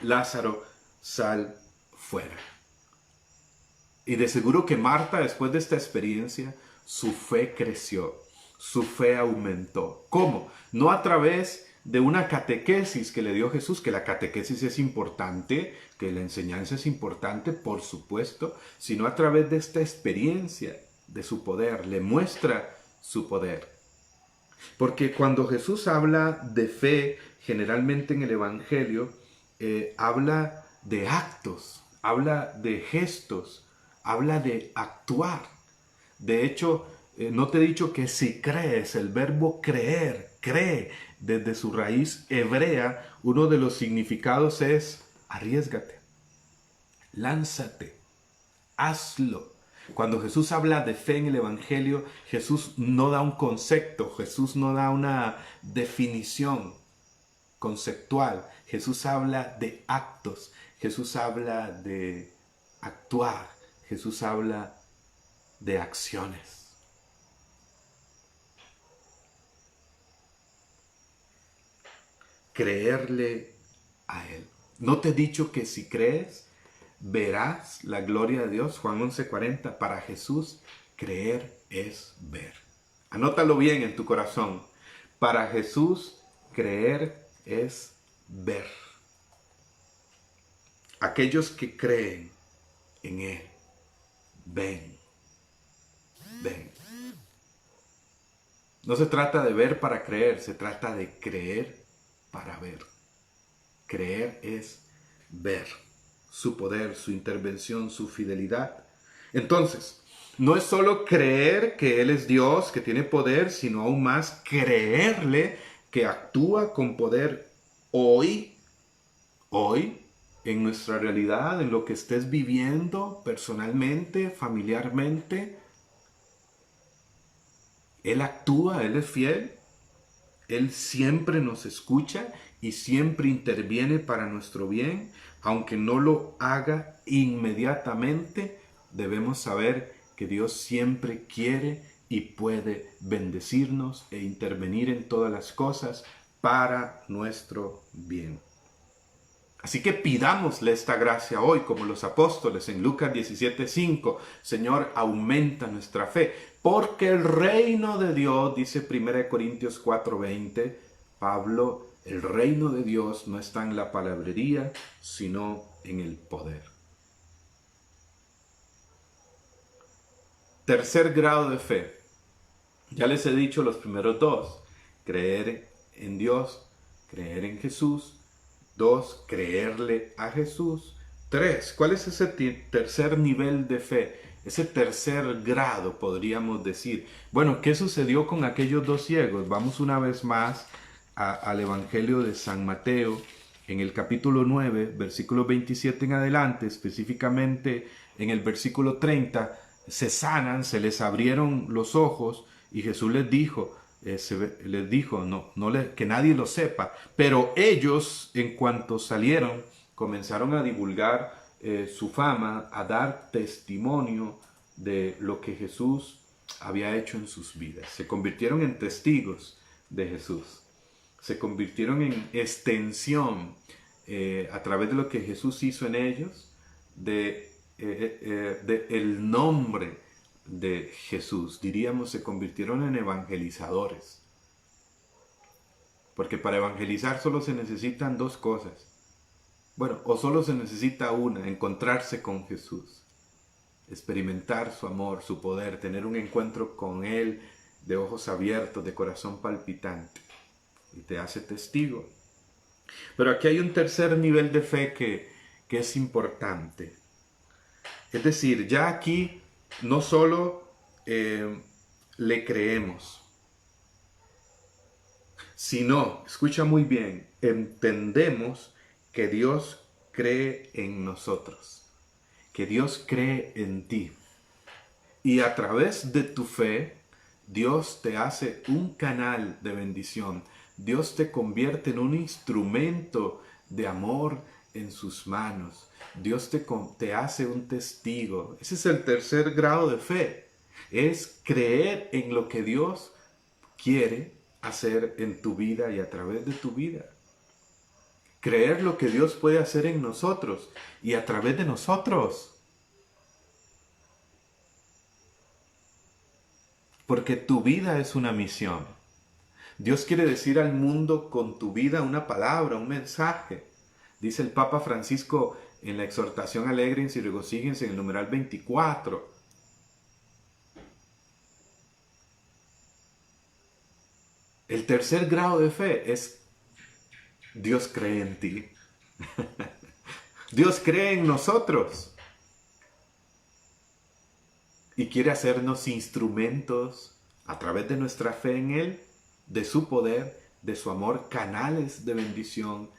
Lázaro, sal fuera. Y de seguro que Marta, después de esta experiencia, su fe creció, su fe aumentó. ¿Cómo? No a través de una catequesis que le dio Jesús, que la catequesis es importante, que la enseñanza es importante, por supuesto, sino a través de esta experiencia de su poder, le muestra su poder. Porque cuando Jesús habla de fe, generalmente en el Evangelio, habla de actos, habla de gestos, habla de actuar. De hecho, no te he dicho que si crees, el verbo creer, cree, desde su raíz hebrea, uno de los significados es arriésgate, lánzate, hazlo. Cuando Jesús habla de fe en el Evangelio, Jesús no da un concepto, Jesús no da una definición conceptual. Jesús habla de actos, Jesús habla de actuar, Jesús habla de acciones. Creerle a Él. ¿No te he dicho que si crees, verás la gloria de Dios? Juan 11:40. Para Jesús, creer es ver. Anótalo bien en tu corazón. Para Jesús, creer es ver. Aquellos que creen en Él, ven. ven. No se trata de ver para creer, se trata de creer para ver. Creer es ver su poder, su intervención, su fidelidad. Entonces, no es solo creer que Él es Dios, que tiene poder, sino aún más creerle que actúa con poder hoy, en nuestra realidad, en lo que estés viviendo personalmente, familiarmente. Él actúa, Él es fiel, Él siempre nos escucha y siempre interviene para nuestro bien, aunque no lo haga inmediatamente. Debemos saber que Dios siempre quiere y puede bendecirnos e intervenir en todas las cosas para nuestro bien. Así que pidámosle esta gracia hoy, como los apóstoles en Lucas 17:5. Señor, aumenta nuestra fe, porque el reino de Dios, dice 1 Corintios 4:20, Pablo, el reino de Dios no está en la palabrería, sino en el poder. Tercer grado de fe. Ya les he dicho los primeros dos. Creer en Dios, creer en Jesús. 2, creerle a Jesús. 3, ¿cuál es ese tercer nivel de fe? Ese tercer grado, podríamos decir. Bueno, ¿qué sucedió con aquellos dos ciegos? Vamos una vez más al Evangelio de San Mateo, en el capítulo 9, versículo 27 en adelante, específicamente en el versículo 30, se sanan, se les abrieron los ojos y Jesús les dijo, que nadie lo sepa, pero ellos, en cuanto salieron, comenzaron a divulgar su fama, a dar testimonio de lo que Jesús había hecho en sus vidas. Se convirtieron en testigos de Jesús, se convirtieron en extensión a través de lo que Jesús hizo en ellos, de el nombre de Jesús. Diríamos, se convirtieron en evangelizadores. Porque para evangelizar solo se necesitan dos cosas. Bueno, o solo se necesita una, encontrarse con Jesús, experimentar su amor, su poder, tener un encuentro con Él de ojos abiertos, de corazón palpitante, y te hace testigo. Pero aquí hay un tercer nivel de fe que es importante. Es decir, ya aquí no solo le creemos, sino, escucha muy bien, entendemos que Dios cree en nosotros, que Dios cree en ti. Y a través de tu fe, Dios te hace un canal de bendición. Dios te convierte en un instrumento de amor en sus manos. Dios te hace un testigo. Ese es el tercer grado de fe. Es creer en lo que Dios quiere hacer en tu vida y a través de tu vida. Creer lo que Dios puede hacer en nosotros y a través de nosotros. Porque tu vida es una misión. Dios quiere decir al mundo con tu vida una palabra, un mensaje. Dice el Papa Francisco en la exhortación Alégrense y regocíjense en el numeral 24. El tercer grado de fe es Dios cree en ti. Dios cree en nosotros. Y quiere hacernos instrumentos a través de nuestra fe en Él, de su poder, de su amor, canales de bendición,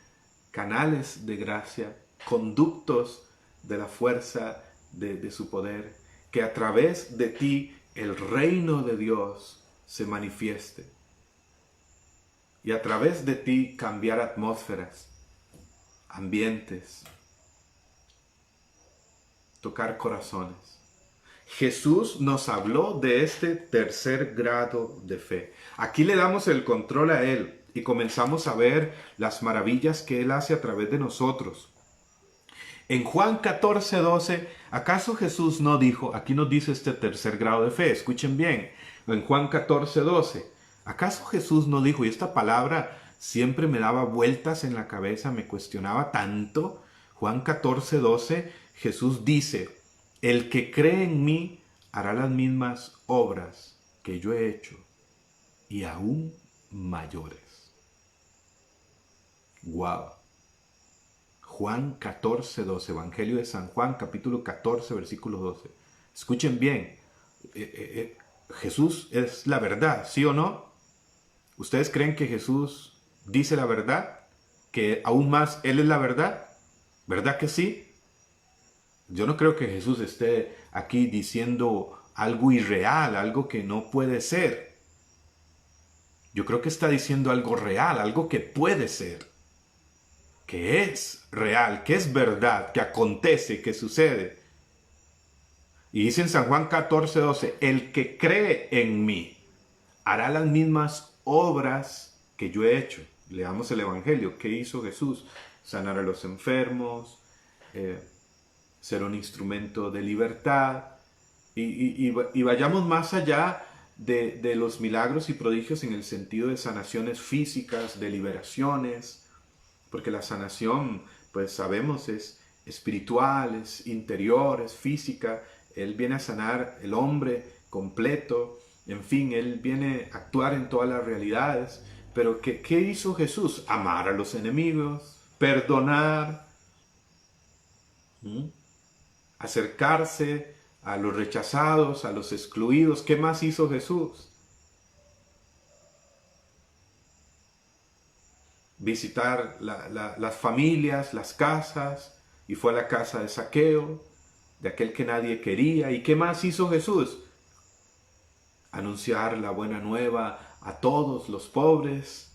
canales de gracia, conductos de la fuerza de su poder, que a través de ti el reino de Dios se manifieste. Y a través de ti cambiar atmósferas, ambientes, tocar corazones. Jesús nos habló de este tercer grado de fe. Aquí le damos el control a Él y comenzamos a ver las maravillas que Él hace a través de nosotros. En Juan 14:12, ¿acaso Jesús no dijo? Aquí nos dice este tercer grado de fe, escuchen bien. En Juan 14:12, ¿acaso Jesús no dijo? Y esta palabra siempre me daba vueltas en la cabeza, me cuestionaba tanto. Juan 14:12, Jesús dice: el que cree en mí, hará las mismas obras que yo he hecho y aún mayores. Wow. Juan 14, 12, Evangelio de San Juan, capítulo 14, versículo 12. Escuchen bien, Jesús es la verdad, ¿sí o no? ¿Ustedes creen que Jesús dice la verdad? ¿Que aún más Él es la verdad? ¿Verdad que sí? Yo no creo que Jesús esté aquí diciendo algo irreal, algo que no puede ser. Yo creo que está diciendo algo real, algo que puede ser, que es real, que es verdad, que acontece, que sucede. Y dice en San Juan 14, 12, el que cree en mí hará las mismas obras que yo he hecho. Leamos el Evangelio. ¿Qué hizo Jesús? Sanar a los enfermos, ser un instrumento de libertad. Y vayamos más allá de los milagros y prodigios en el sentido de sanaciones físicas, de liberaciones, porque la sanación, pues sabemos, es espiritual, es interior, es física. Él viene a sanar el hombre completo, en fin, Él viene a actuar en todas las realidades. Pero ¿qué hizo Jesús? Amar a los enemigos, perdonar, acercarse a los rechazados, a los excluidos. ¿Qué más hizo Jesús? Visitar las familias, las casas, y fue a la casa de Zaqueo, de aquel que nadie quería. ¿Y qué más hizo Jesús? Anunciar la buena nueva a todos los pobres,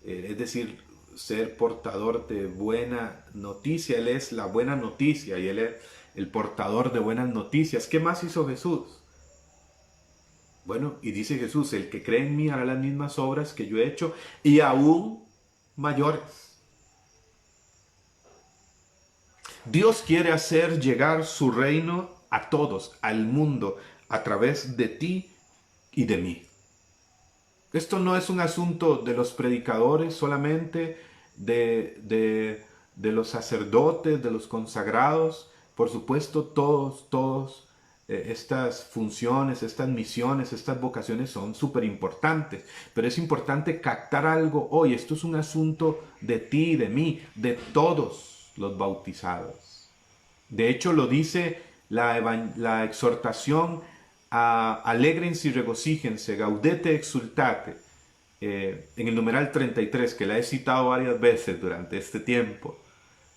es decir, ser portador de buena noticia. Él es la buena noticia y Él es el portador de buenas noticias. ¿Qué más hizo Jesús? Bueno, y dice Jesús, el que cree en mí hará las mismas obras que yo he hecho y aún mayores. Dios quiere hacer llegar su reino a todos, al mundo, a través de ti y de mí. Esto no es un asunto de los predicadores solamente, de los sacerdotes, de los consagrados. Por supuesto, todos estas funciones, estas misiones, estas vocaciones son súper importantes. Pero es importante captar algo hoy. Esto es un asunto de ti y de mí, de todos los bautizados. De hecho, lo dice la exhortación a alégrense y regocíjense, gaudete exultate, en el numeral 33, que la he citado varias veces durante este tiempo.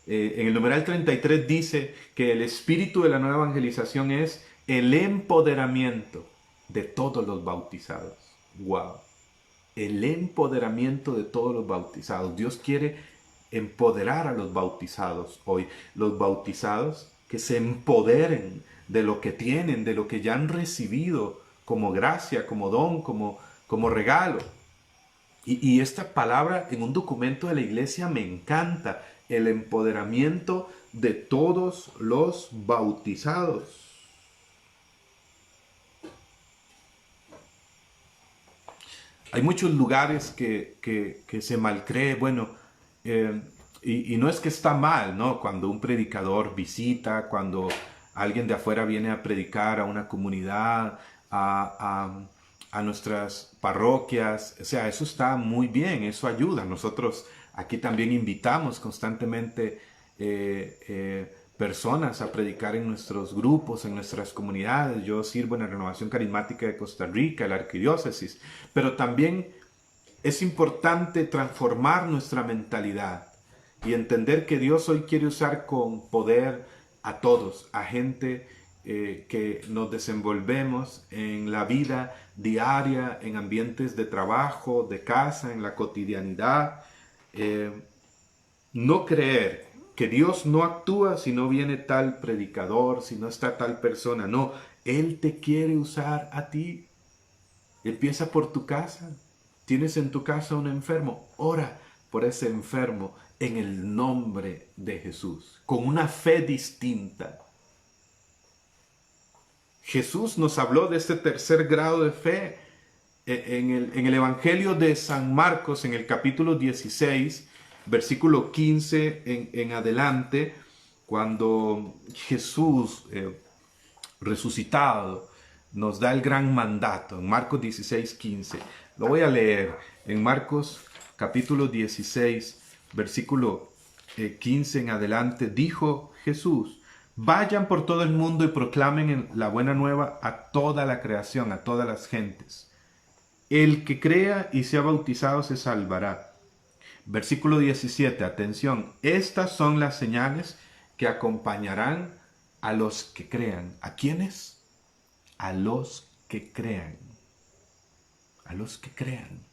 En el numeral 33 dice que el espíritu de la nueva evangelización es el empoderamiento de todos los bautizados. ¡Wow! El empoderamiento de todos los bautizados. Dios quiere empoderar a los bautizados hoy. Los bautizados que se empoderen de lo que tienen, de lo que ya han recibido como gracia, como don, como regalo. Y esta palabra en un documento de la iglesia me encanta, el empoderamiento de todos los bautizados. Hay muchos lugares que se malcree, bueno, y no es que está mal, ¿no? Cuando un predicador visita, cuando alguien de afuera viene a predicar a una comunidad, a nuestras parroquias, o sea, eso está muy bien, eso ayuda. Nosotros aquí también invitamos constantemente personas a predicar en nuestros grupos, en nuestras comunidades. Yo sirvo en la Renovación Carismática de Costa Rica, la Arquidiócesis, pero también es importante transformar nuestra mentalidad y entender que Dios hoy quiere usar con poder a todos, a gente que nos desenvolvemos en la vida diaria, en ambientes de trabajo, de casa, en la cotidianidad. No creer que Dios no actúa si no viene tal predicador, si no está tal persona. No, Él te quiere usar a ti. Empieza por tu casa. Tienes en tu casa un enfermo, ora por ese enfermo en el nombre de Jesús, con una fe distinta. Jesús nos habló de este tercer grado de fe en el Evangelio de San Marcos, en el capítulo 16, versículo 15 en adelante, cuando Jesús resucitado nos da el gran mandato en Marcos 16:15. Lo voy a leer en Marcos capítulo 16, versículo 15 en adelante. Dijo Jesús: vayan por todo el mundo y proclamen la buena nueva a toda la creación, a todas las gentes. El que crea y sea bautizado se salvará. Versículo 17, atención, estas son las señales que acompañarán a los que crean. ¿A quiénes? A los que crean. A los que crean.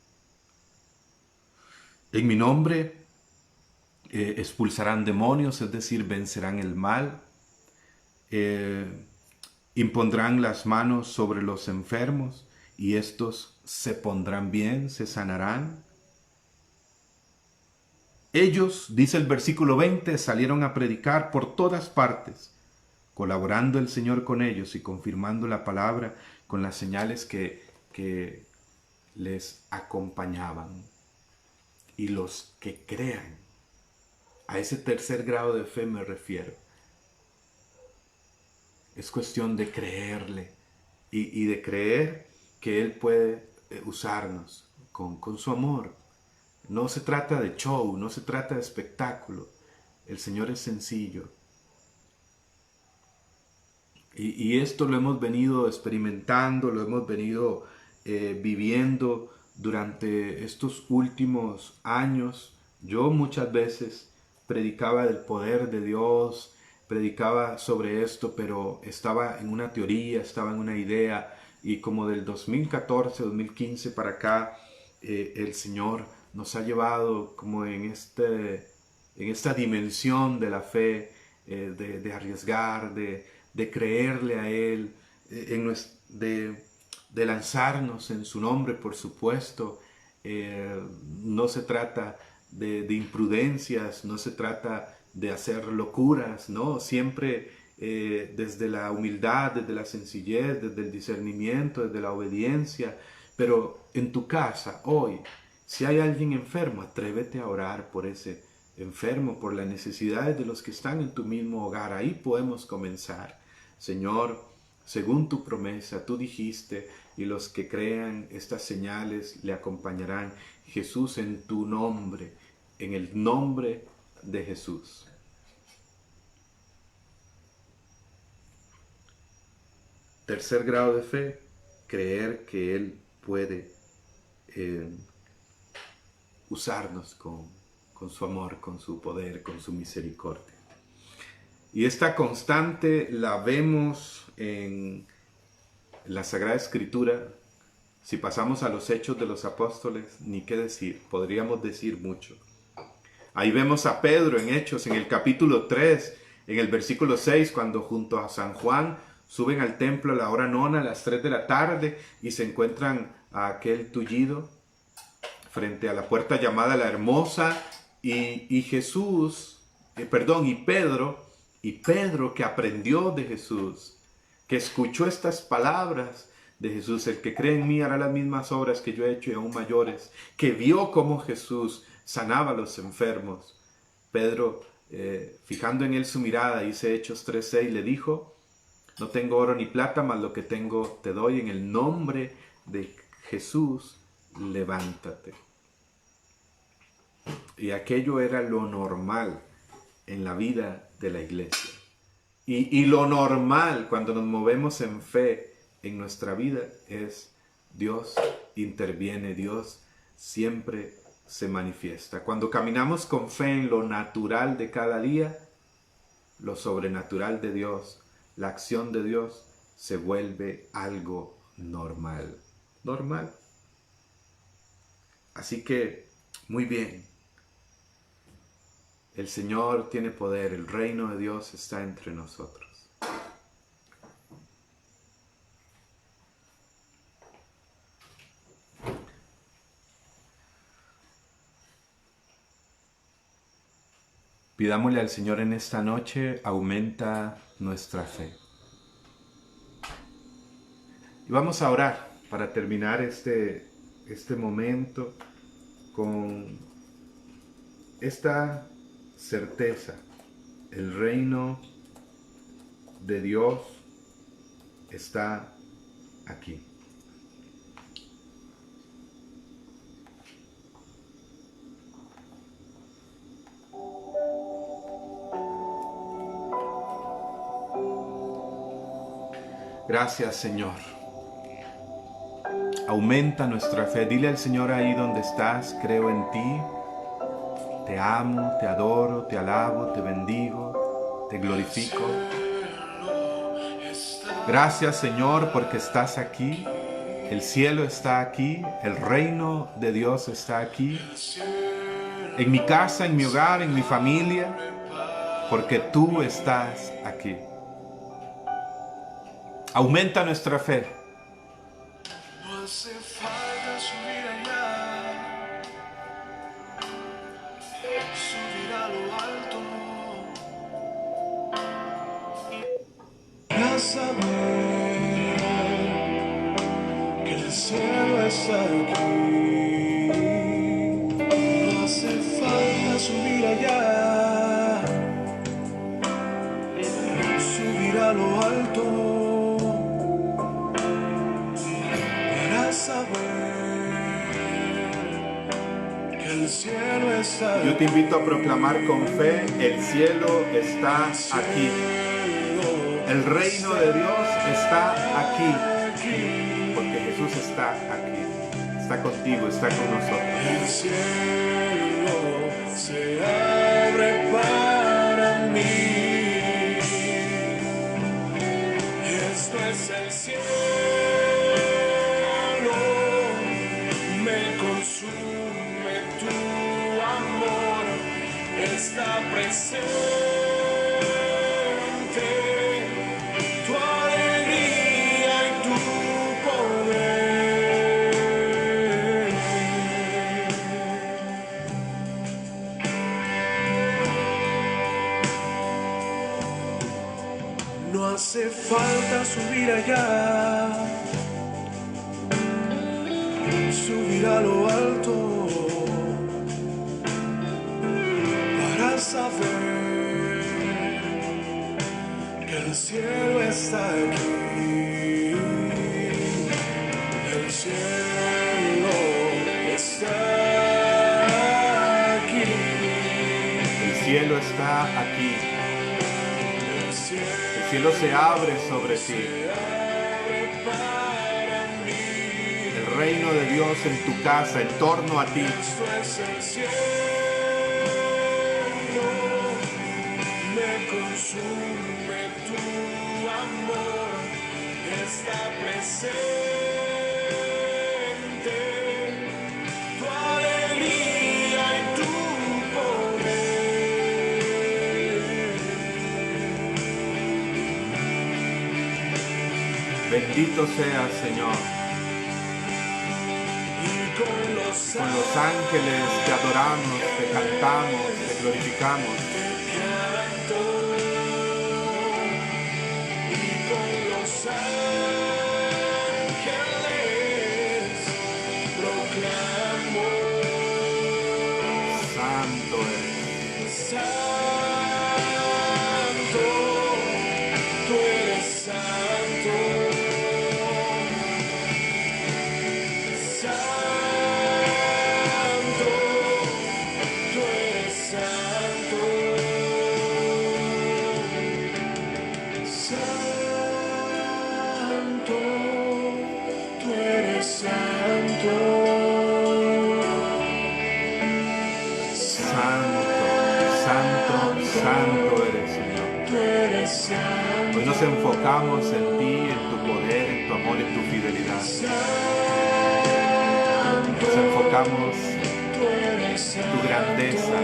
En mi nombre expulsarán demonios, es decir, vencerán el mal. Impondrán las manos sobre los enfermos y estos se pondrán bien, se sanarán. Ellos, dice el versículo 20, salieron a predicar por todas partes, colaborando el Señor con ellos y confirmando la palabra con las señales que les acompañaban. Y los que crean, a ese tercer grado de fe me refiero. Es cuestión de creerle y de creer que Él puede usarnos con su amor. No se trata de show, no se trata de espectáculo. El Señor es sencillo. Y esto lo hemos venido experimentando, lo hemos venido viviendo durante estos últimos años. Yo muchas veces predicaba del poder de Dios, predicaba sobre esto, pero estaba en una teoría, estaba en una idea, y como del 2014, 2015 para acá, el Señor nos ha llevado como en esta dimensión de la fe, de arriesgar, de creerle a Él, de lanzarnos en su nombre, por supuesto. No se trata de imprudencias, no se trata de hacer locuras, ¿no? Siempre desde la humildad, desde la sencillez, desde el discernimiento, desde la obediencia. Pero en tu casa, hoy, si hay alguien enfermo, atrévete a orar por ese enfermo, por las necesidades de los que están en tu mismo hogar. Ahí podemos comenzar. Señor, según tu promesa, tú dijiste, y los que crean estas señales le acompañarán. Jesús, en tu nombre, en el nombre de Jesús. Tercer grado de fe, creer que Él puede usarnos con su amor, con su poder, con su misericordia. Y esta constante la vemos en la Sagrada Escritura. Si pasamos a los Hechos de los Apóstoles, ni qué decir, podríamos decir mucho. Ahí vemos a Pedro en Hechos, en el capítulo 3, en el versículo 6, cuando junto a San Juan suben al templo a la hora nona, a las 3 de la tarde, y se encuentran a aquel tullido frente a la puerta llamada La Hermosa, y Pedro que aprendió de Jesús, que escuchó estas palabras de Jesús: el que cree en mí hará las mismas obras que yo he hecho y aún mayores, que vio cómo Jesús sanaba a los enfermos. Pedro, fijando en él su mirada, dice Hechos 3:6, le dijo: no tengo oro ni plata, mas lo que tengo te doy, en el nombre de Jesús, levántate. Y aquello era lo normal en la vida de la iglesia. Y lo normal cuando nos movemos en fe en nuestra vida es Dios interviene, Dios siempre se manifiesta. Cuando caminamos con fe en lo natural de cada día, lo sobrenatural de Dios, la acción de Dios se vuelve algo normal. Normal. Así que, muy bien. El Señor tiene poder, el reino de Dios está entre nosotros. Pidámosle al Señor en esta noche, aumenta nuestra fe. Y vamos a orar para terminar este momento con esta certeza. El reino de Dios está aquí. Gracias, Señor. Aumenta nuestra fe. Dile al Señor ahí donde estás: creo en ti, te amo, te adoro, te alabo, te bendigo, te glorifico. Gracias, Señor, porque estás aquí. El cielo está aquí, el reino de Dios está aquí, en mi casa, en mi hogar, en mi familia, porque tú estás aquí. Aumenta nuestra fe. No hace falta subir allá, subir a lo alto, para saber que el cielo está aquí. No hace falta subir allá, subir a lo alto. Yo te invito a proclamar con fe: el cielo está aquí. El reino de Dios está aquí. Porque Jesús está aquí. Está contigo, está con nosotros. El cielo se abre para mí. Esto es el cielo. Me consume tu amor. Está presente tu alegría y tu poder. No hace falta subir allá, subir a lo alto, para saber que el cielo está aquí. El cielo está aquí. El cielo está aquí. El cielo se abre sobre ti. El reino de Dios en tu casa, en torno a ti. Esto es el cielo, me consume tu amor, está presente tu alegría y tu poder. Bendito seas, Señor. Con los ángeles te adoramos, te cantamos, te glorificamos. Y con los ángeles proclamo: Santo eres. Santo, tú eres santo. Santo eres, Señor. Hoy nos enfocamos en ti, en tu poder, en tu amor, en tu fidelidad. Nos enfocamos en tu grandeza,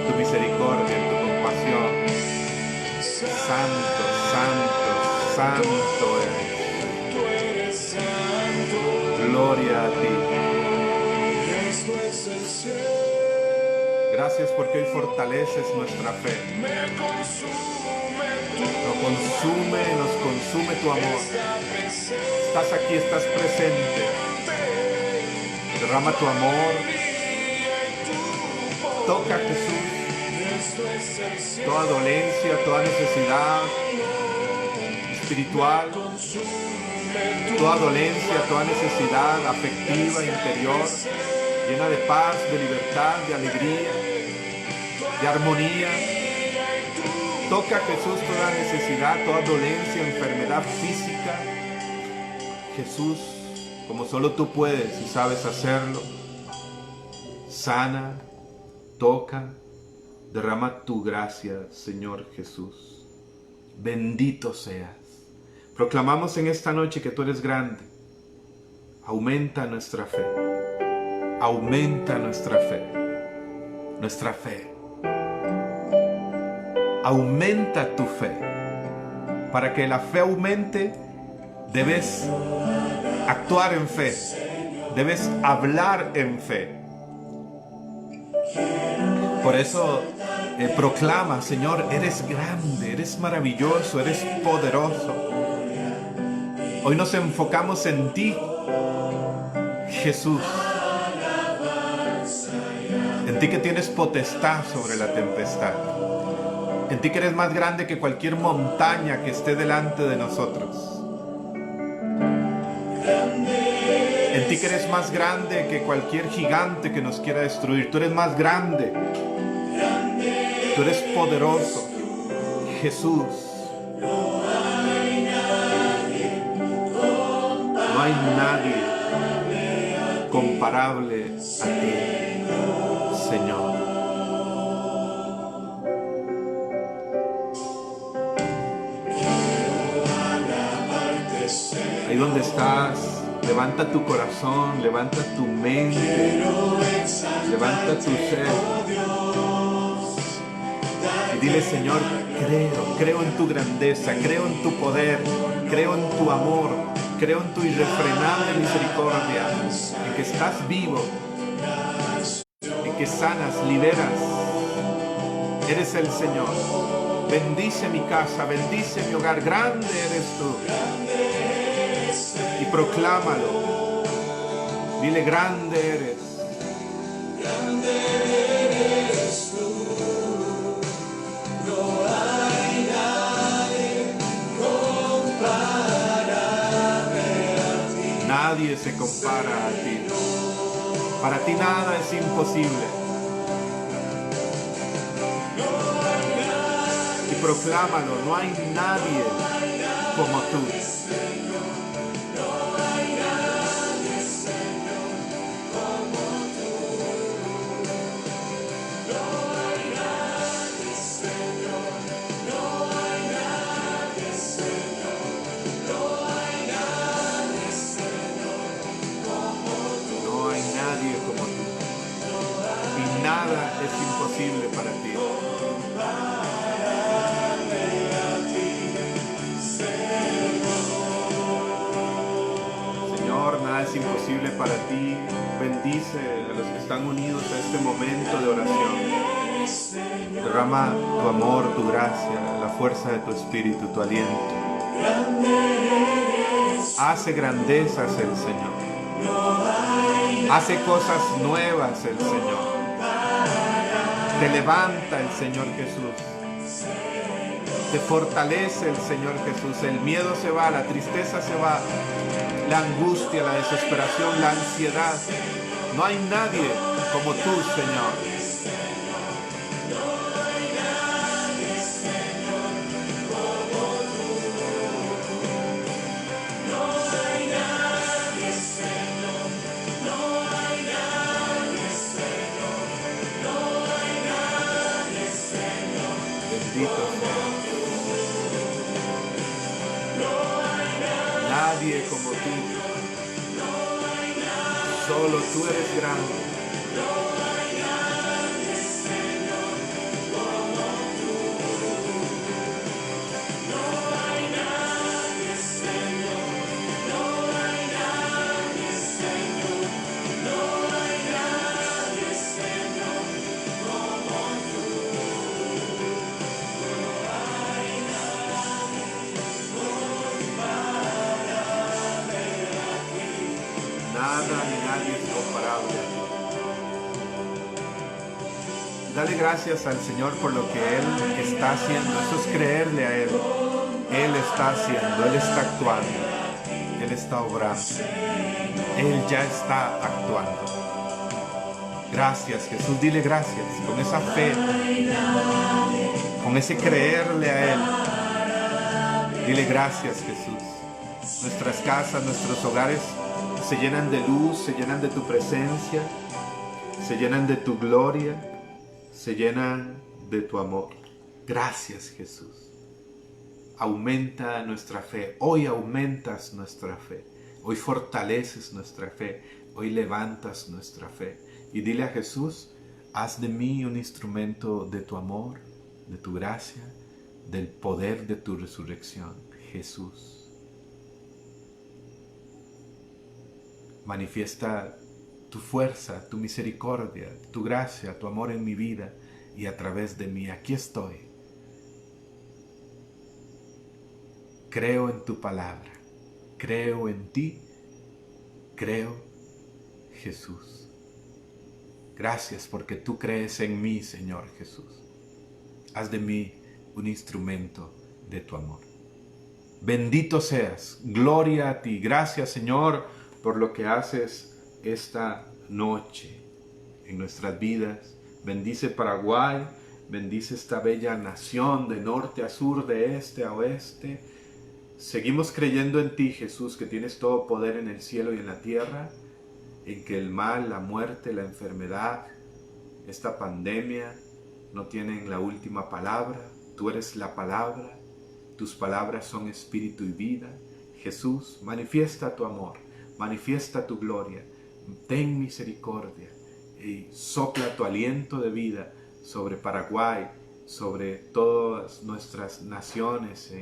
tu misericordia, en tu compasión. Santo, santo, santo eres. Gloria a ti. Gracias porque hoy fortaleces nuestra fe. Nos consume tu amor. Estás aquí, estás presente. Derrama tu amor. Toca a Jesús. Toda dolencia, toda necesidad espiritual, toda dolencia, toda necesidad afectiva, interior, llena de paz, de libertad, de alegría, de armonía. Toca, Jesús, toda necesidad, toda dolencia, enfermedad física. Jesús, como solo tú puedes y sabes hacerlo, sana, toca, derrama tu gracia, Señor Jesús. Bendito seas. Proclamamos en esta noche que tú eres grande. Aumenta nuestra fe. Aumenta nuestra fe. Nuestra fe. Aumenta tu fe. Para que la fe aumente, debes actuar en fe. Debes hablar en fe. Por eso proclama, Señor, eres grande, eres maravilloso, eres poderoso. Hoy nos enfocamos en ti, Jesús. En ti que tienes potestad sobre la tempestad. En ti que eres más grande que cualquier montaña que esté delante de nosotros. En ti que eres más grande que cualquier gigante que nos quiera destruir. Tú eres más grande. Tú eres poderoso, Jesús. No hay nadie comparable a ti, Señor. Ahí donde estás, levanta tu corazón, levanta tu mente, levanta tu ser. Y dile, Señor, creo en tu grandeza, creo en tu poder, creo en tu amor, creo en tu irrefrenable misericordia, en que estás vivo, en que sanas, liberas. Eres el Señor. Bendice mi casa, bendice mi hogar. Grande eres tú. Y proclámalo. Dile, grande eres. Grande eres tú. No hay nadie comparable a ti. Nadie se compara a ti. Para ti nada es imposible. Y proclámalo, no hay nadie como tú. Nada es imposible para ti. Señor, nada es imposible para ti. Bendice a los que están unidos a este momento de oración. Derrama tu amor, tu gracia, la fuerza de tu espíritu, tu aliento. Hace grandezas el Señor. Hace cosas nuevas el Señor. Te levanta el Señor Jesús. Te fortalece el Señor Jesús. El miedo se va, la tristeza se va, la angustia, la desesperación, la ansiedad. No hay nadie como tú, Señor. Nadie como tú. Solo tú eres grande. Nada ni nadie es comparable a ti. Dale gracias al Señor por lo que Él está haciendo. Eso es creerle a Él. Él está haciendo, Él está actuando. Él está obrando. Él ya está actuando. Gracias, Jesús. Dile gracias. Con esa fe, con ese creerle a Él. Dile gracias, Jesús. Nuestras casas, nuestros hogares se llenan de luz, se llenan de tu presencia, se llenan de tu gloria, se llenan de tu amor. Gracias, Jesús. Aumenta nuestra fe. Hoy aumentas nuestra fe. Hoy fortaleces nuestra fe. Hoy levantas nuestra fe. Y dile a Jesús, haz de mí un instrumento de tu amor, de tu gracia, del poder de tu resurrección. Jesús. Manifiesta tu fuerza, tu misericordia, tu gracia, tu amor en mi vida y a través de mí. Aquí estoy. Creo en tu palabra. Creo en ti. Creo, Jesús. Gracias porque tú crees en mí, Señor Jesús. Haz de mí un instrumento de tu amor. Bendito seas. Gloria a ti. Gracias, Señor, por lo que haces esta noche en nuestras vidas. Bendice Paraguay, bendice esta bella nación de norte a sur, de este a oeste. Seguimos creyendo en ti, Jesús, que tienes todo poder en el cielo y en la tierra, en que el mal, la muerte, la enfermedad, esta pandemia no tienen la última palabra. Tú eres la palabra, tus palabras son espíritu y vida. Jesús, manifiesta tu amor. Manifiesta tu gloria, ten misericordia y sopla tu aliento de vida sobre Paraguay, sobre todas nuestras naciones,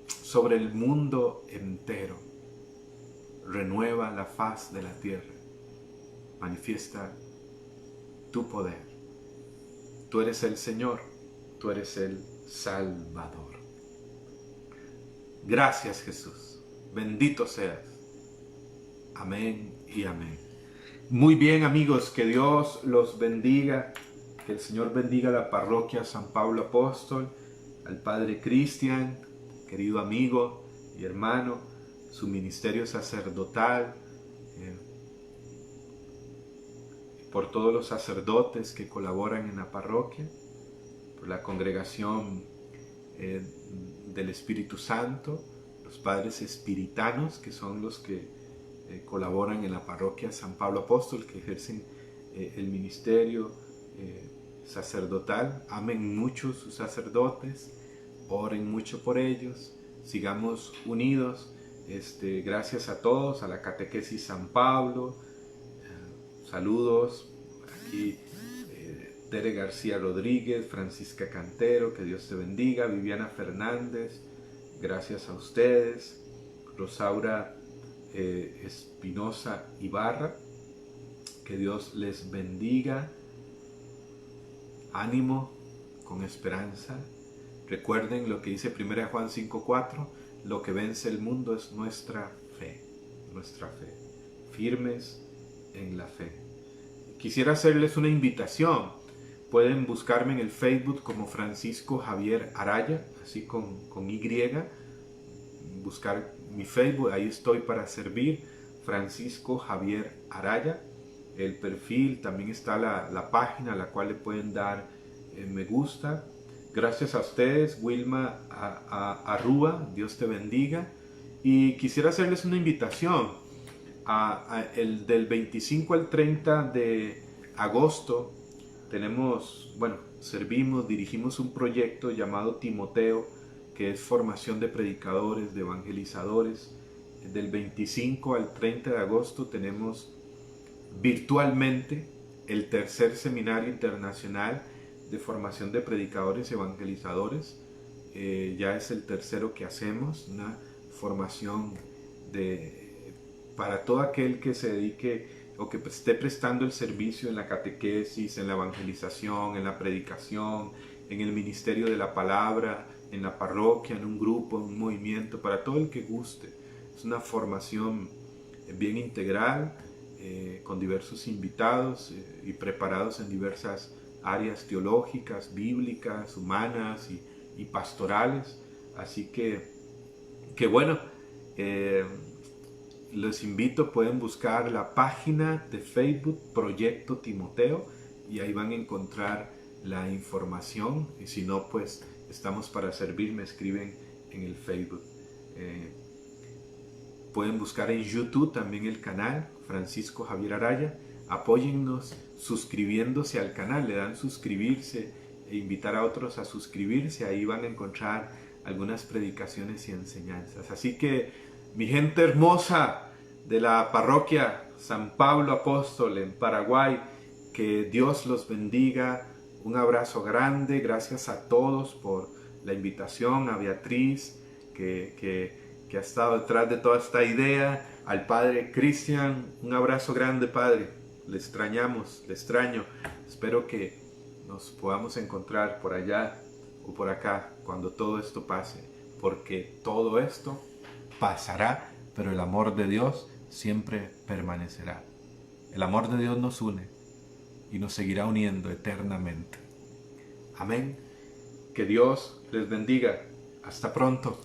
sobre el mundo entero. Renueva la faz de la tierra, manifiesta tu poder. Tú eres el Señor, tú eres el Salvador. Gracias, Jesús, bendito seas. Amén y amén. Muy bien, amigos, que Dios los bendiga, que el Señor bendiga la parroquia San Pablo Apóstol, al Padre Cristian, querido amigo y hermano, su ministerio sacerdotal, por todos los sacerdotes que colaboran en la parroquia, por la congregación del Espíritu Santo, los padres espiritanos, que son los que colaboran en la parroquia San Pablo Apóstol, que ejercen el ministerio sacerdotal. Amen mucho sus sacerdotes, oren mucho por ellos, sigamos unidos. Gracias a todos, a la catequesis San Pablo, saludos aquí, Tere García Rodríguez, Francisca Cantero, que Dios te bendiga, Viviana Fernández, gracias a ustedes, Rosaura Espinosa Ibarra, que Dios les bendiga, ánimo, con esperanza. Recuerden lo que dice 1 Juan 5:4, lo que vence el mundo es nuestra fe, firmes en la fe. Quisiera hacerles una invitación, pueden buscarme en el Facebook como Francisco Javier Araya, así con Y, buscar mi Facebook, ahí estoy para servir, Francisco Javier Araya. El perfil, también está la página a la cual le pueden dar me gusta. Gracias a ustedes, Wilma Arrúa, Dios te bendiga. Y quisiera hacerles una invitación el del 25 al 30 de agosto. Dirigimos un proyecto llamado Timoteo, que es formación de predicadores, de evangelizadores. Del 25 al 30 de agosto tenemos virtualmente el tercer seminario internacional de formación de predicadores y evangelizadores. Ya es el tercero que hacemos, una formación para todo aquel que se dedique o que esté prestando el servicio en la catequesis, en la evangelización, en la predicación, en el ministerio de la palabra, en la parroquia, en un grupo, en un movimiento, para todo el que guste. Es una formación bien integral, con diversos invitados y preparados en diversas áreas teológicas, bíblicas, humanas y pastorales. Así que bueno, les invito, pueden buscar la página de Facebook Proyecto Timoteo y ahí van a encontrar la información. Y si no, pues estamos para servir, me escriben en el Facebook. Pueden buscar en YouTube también el canal Francisco Javier Araya. Apóyennos suscribiéndose al canal, le dan suscribirse e invitar a otros a suscribirse. Ahí van a encontrar algunas predicaciones y enseñanzas. Así que, mi gente hermosa de la parroquia San Pablo Apóstol en Paraguay, que Dios los bendiga. Un abrazo grande. Gracias a todos por la invitación, a Beatriz, que ha estado detrás de toda esta idea, al Padre Cristian. Un abrazo grande, Padre. Le extrañamos, le extraño. Espero que nos podamos encontrar por allá o por acá cuando todo esto pase, porque todo esto pasará, pero el amor de Dios siempre permanecerá. El amor de Dios nos une y nos seguirá uniendo eternamente. Amén. Que Dios les bendiga. Hasta pronto.